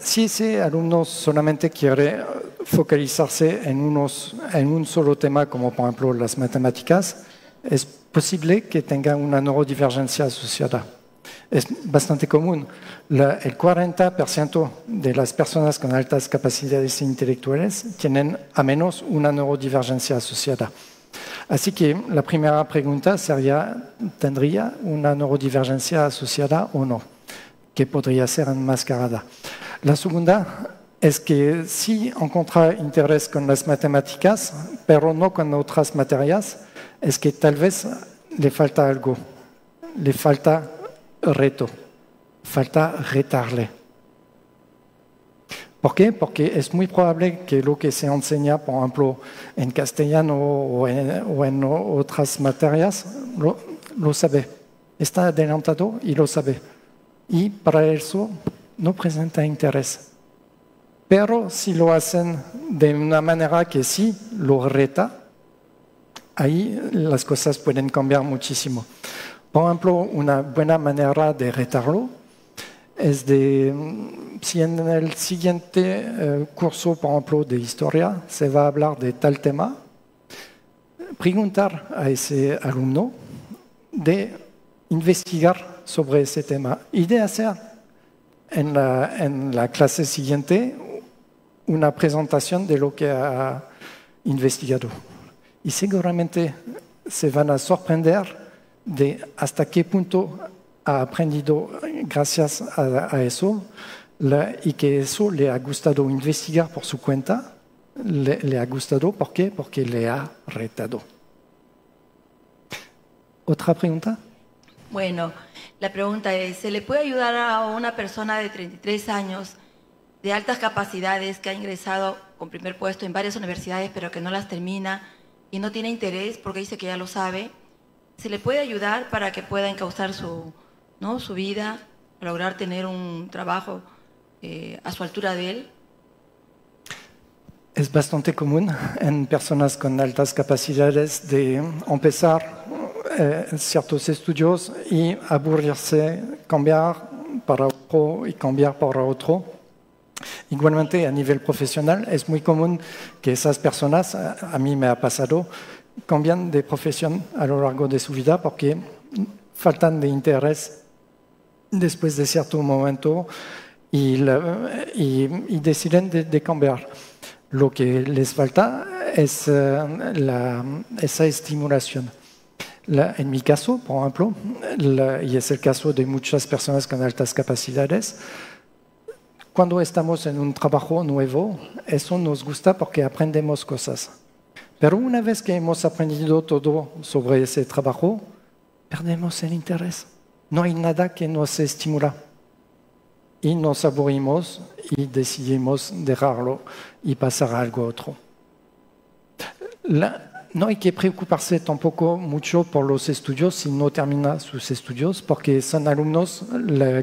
[SPEAKER 2] Si ese alumno solamente quiere focalizarse en un solo tema, como por ejemplo las matemáticas, es posible que tenga una neurodivergencia asociada. Es bastante común. El 40% de las personas con altas capacidades intelectuales tienen a menos una neurodivergencia asociada. Así que la primera pregunta sería, ¿tendría una neurodivergencia asociada o no? Que podría ser enmascarada. La segunda es que si encuentra interés con las matemáticas, pero no con otras materias, es que tal vez le falta algo, le falta reto, falta retarle. ¿Por qué? Porque es muy probable que lo que se enseña, por ejemplo, en castellano o en otras materias, lo sabe. Está adelantado y lo sabe. Y para eso no presenta interés. Pero si lo hacen de una manera que sí lo reta, ahí las cosas pueden cambiar muchísimo. Por ejemplo, una buena manera de retarlo es si en el siguiente curso, por ejemplo, de historia, se va a hablar de tal tema, preguntar a ese alumno de investigar sobre ese tema y de hacer en la clase siguiente una presentación de lo que ha investigado. Y seguramente se van a sorprender de hasta qué punto ha aprendido gracias a eso y que eso le ha gustado investigar por su cuenta, le ha gustado, ¿por qué? Porque le ha retado. ¿Otra pregunta?
[SPEAKER 5] Bueno, la pregunta es, ¿se le puede ayudar a una persona de 33 años de altas capacidades que ha ingresado con primer puesto en varias universidades pero que no las termina y no tiene interés porque dice que ya lo sabe? ¿Se le puede ayudar para que pueda encauzar su vida, lograr tener un trabajo a su altura de él?
[SPEAKER 2] Es bastante común en personas con altas capacidades de empezar ciertos estudios y aburrirse, cambiar para otro y cambiar para otro. Igualmente a nivel profesional es muy común que esas personas, a mí me ha pasado, cambian de profesión a lo largo de su vida porque faltan de interés después de cierto momento y deciden de cambiar. Lo que les falta es esa estimulación. En mi caso, por ejemplo, y es el caso de muchas personas con altas capacidades, cuando estamos en un trabajo nuevo, eso nos gusta porque aprendemos cosas. Pero una vez que hemos aprendido todo sobre ese trabajo, perdemos el interés. No hay nada que nos estimula. Y nos aburrimos y decidimos dejarlo y pasar a algo otro. No hay que preocuparse tampoco mucho por los estudios si no termina sus estudios, porque son alumnos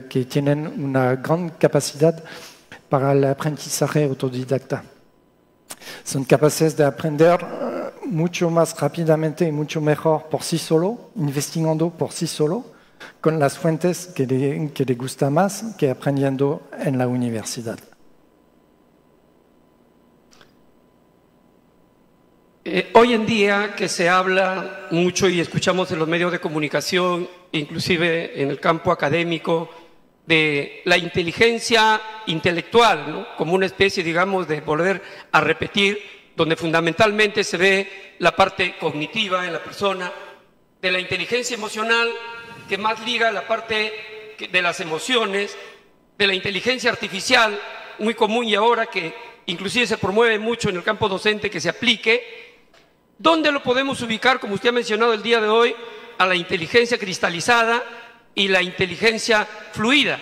[SPEAKER 2] que tienen una gran capacidad para el aprendizaje autodidacta. Son capaces de aprender mucho más rápidamente y mucho mejor por sí solo, investigando por sí solo, con las fuentes que le gusta más que aprendiendo en la universidad.
[SPEAKER 6] Hoy en día que se habla mucho y escuchamos en los medios de comunicación, inclusive en el campo académico, de la inteligencia intelectual, ¿no? Como una especie, digamos, de volver a repetir, donde fundamentalmente se ve la parte cognitiva en la persona, de la inteligencia emocional, que más liga la parte de las emociones, de la inteligencia artificial, muy común y ahora que inclusive se promueve mucho en el campo docente que se aplique. ¿Dónde lo podemos ubicar, como usted ha mencionado el día de hoy, a la inteligencia cristalizada y la inteligencia fluida?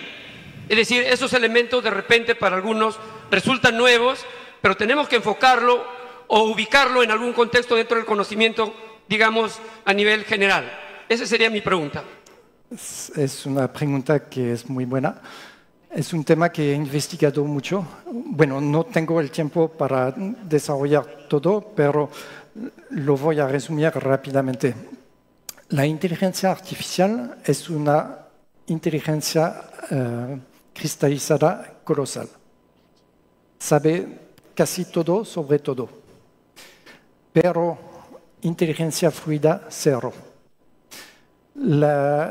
[SPEAKER 6] Es decir, esos elementos de repente para algunos resultan nuevos, pero tenemos que enfocarlo o ubicarlo en algún contexto dentro del conocimiento, digamos, a nivel general. Esa sería mi pregunta.
[SPEAKER 2] Es una pregunta que es muy buena. Es un tema que he investigado mucho. Bueno, no tengo el tiempo para desarrollar todo, pero lo voy a resumir rápidamente. La inteligencia artificial es una inteligencia cristalizada colosal. Sabe casi todo sobre todo, pero inteligencia fluida cero.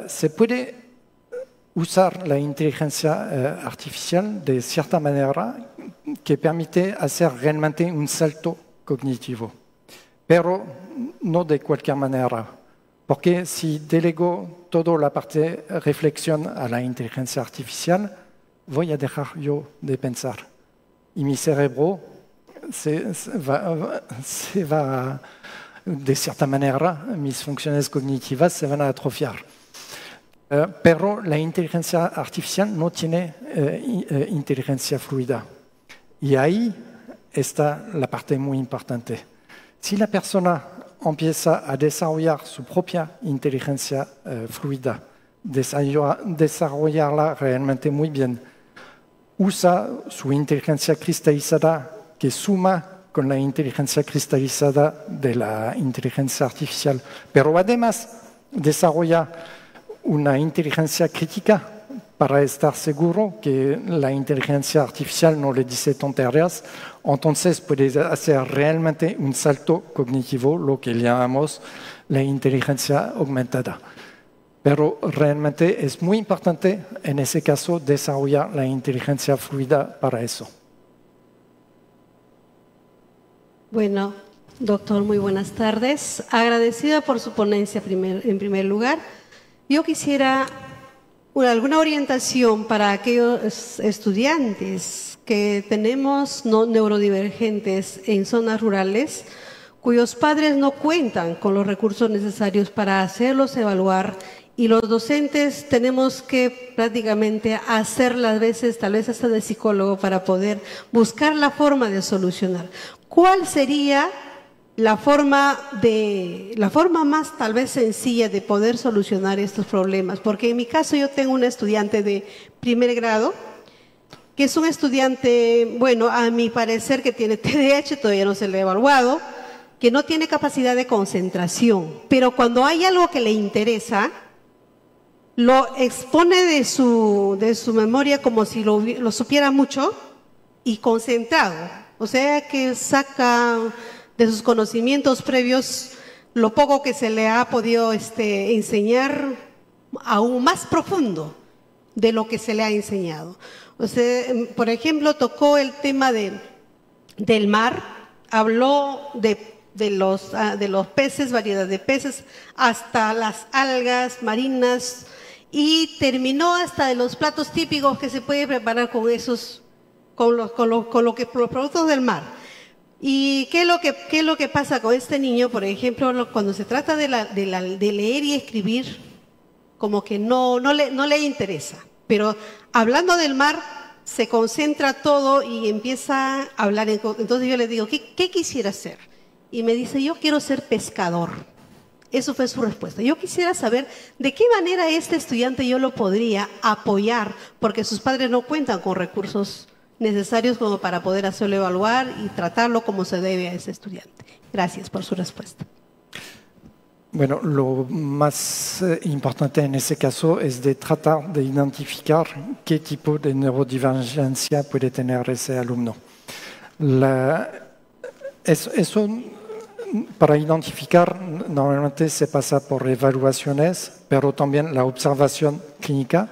[SPEAKER 2] Se puede usar la inteligencia artificial de cierta manera que permite hacer realmente un salto cognitivo, pero no de cualquier manera, porque si delego toda la parte de reflexión a la inteligencia artificial, voy a dejar yo de pensar y mi cerebro se va, de cierta manera, mis funciones cognitivas se van a atrofiar. Pero la inteligencia artificial no tiene inteligencia fluida. Y ahí está la parte muy importante. Si la persona empieza a desarrollar su propia inteligencia fluida, desarrollarla realmente muy bien, usa su inteligencia cristalizada que suma con la inteligencia cristalizada de la inteligencia artificial, pero además desarrolla una inteligencia crítica para estar seguro que la inteligencia artificial no le dice tonterías, entonces puede hacer realmente un salto cognitivo, lo que llamamos la inteligencia aumentada. Pero realmente es muy importante en ese caso desarrollar la inteligencia fluida para eso.
[SPEAKER 7] Bueno, doctor, muy buenas tardes. Agradecida por su ponencia en primer lugar. Yo quisiera alguna orientación para aquellos estudiantes que tenemos neurodivergentes en zonas rurales, cuyos padres no cuentan con los recursos necesarios para hacerlos evaluar, y los docentes tenemos que prácticamente hacer las veces, tal vez hasta de psicólogo, para poder buscar la forma de solucionar. ¿Cuál sería la forma más tal vez sencilla de poder solucionar estos problemas? Porque en mi caso yo tengo una estudiante de primer grado, que es un estudiante, bueno, a mi parecer que tiene TDAH, todavía no se le ha evaluado, que no tiene capacidad de concentración, pero cuando hay algo que le interesa, lo expone de su memoria como si lo supiera mucho y concentrado. O sea que saca de sus conocimientos previos lo poco que se le ha podido enseñar aún más profundo de lo que se le ha enseñado. O sea, por ejemplo, tocó el tema del mar, habló de los peces, variedad de peces, hasta las algas marinas, y terminó hasta de los platos típicos que se puede preparar con los productos del mar. ¿Y qué es lo que pasa con este niño? Por ejemplo, cuando se trata de leer y escribir, como que no le interesa. Pero hablando del mar, se concentra todo y empieza a hablar. Entonces yo le digo, ¿qué quisiera hacer? Y me dice, yo quiero ser pescador. Eso fue su respuesta. Yo quisiera saber de qué manera este estudiante yo lo podría apoyar, porque sus padres no cuentan con recursos necesarios como para poder hacerlo evaluar y tratarlo como se debe a ese estudiante. Gracias por su respuesta.
[SPEAKER 2] Bueno, lo más importante en ese caso es de tratar de identificar qué tipo de neurodivergencia puede tener ese alumno. Eso para identificar normalmente se pasa por evaluaciones, pero también la observación clínica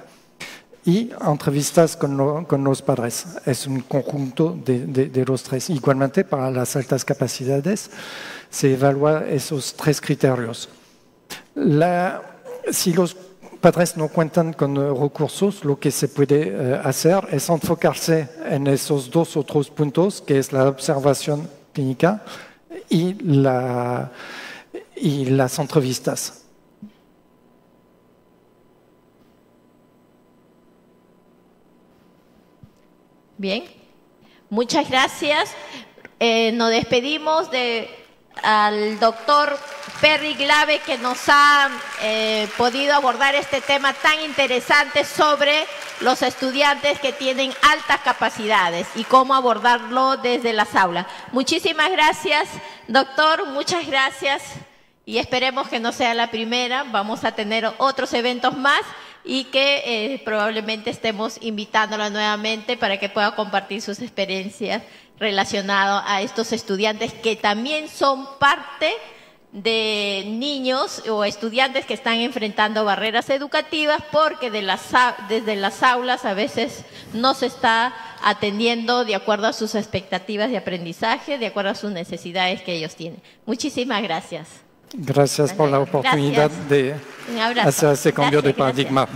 [SPEAKER 2] y entrevistas con los padres. Es un conjunto de los tres. Igualmente, para las altas capacidades se evalúan esos tres criterios. Si los padres no cuentan con recursos, lo que se puede hacer es enfocarse en esos dos otros puntos, que es la observación clínica y las entrevistas.
[SPEAKER 3] Bien, muchas gracias. Nos despedimos de al doctor Perry Glave, que nos ha podido abordar este tema tan interesante sobre los estudiantes que tienen altas capacidades y cómo abordarlo desde las aulas. Muchísimas gracias, doctor, muchas gracias, y esperemos que no sea la primera. Vamos a tener otros eventos más y que probablemente estemos invitándola nuevamente para que pueda compartir sus experiencias relacionadas a estos estudiantes que también son parte de niños o estudiantes que están enfrentando barreras educativas, porque desde las aulas a veces no se está atendiendo de acuerdo a sus expectativas de aprendizaje, de acuerdo a sus necesidades que ellos tienen. Muchísimas gracias.
[SPEAKER 2] Gracias por la oportunidad de hacer este cambio de paradigma.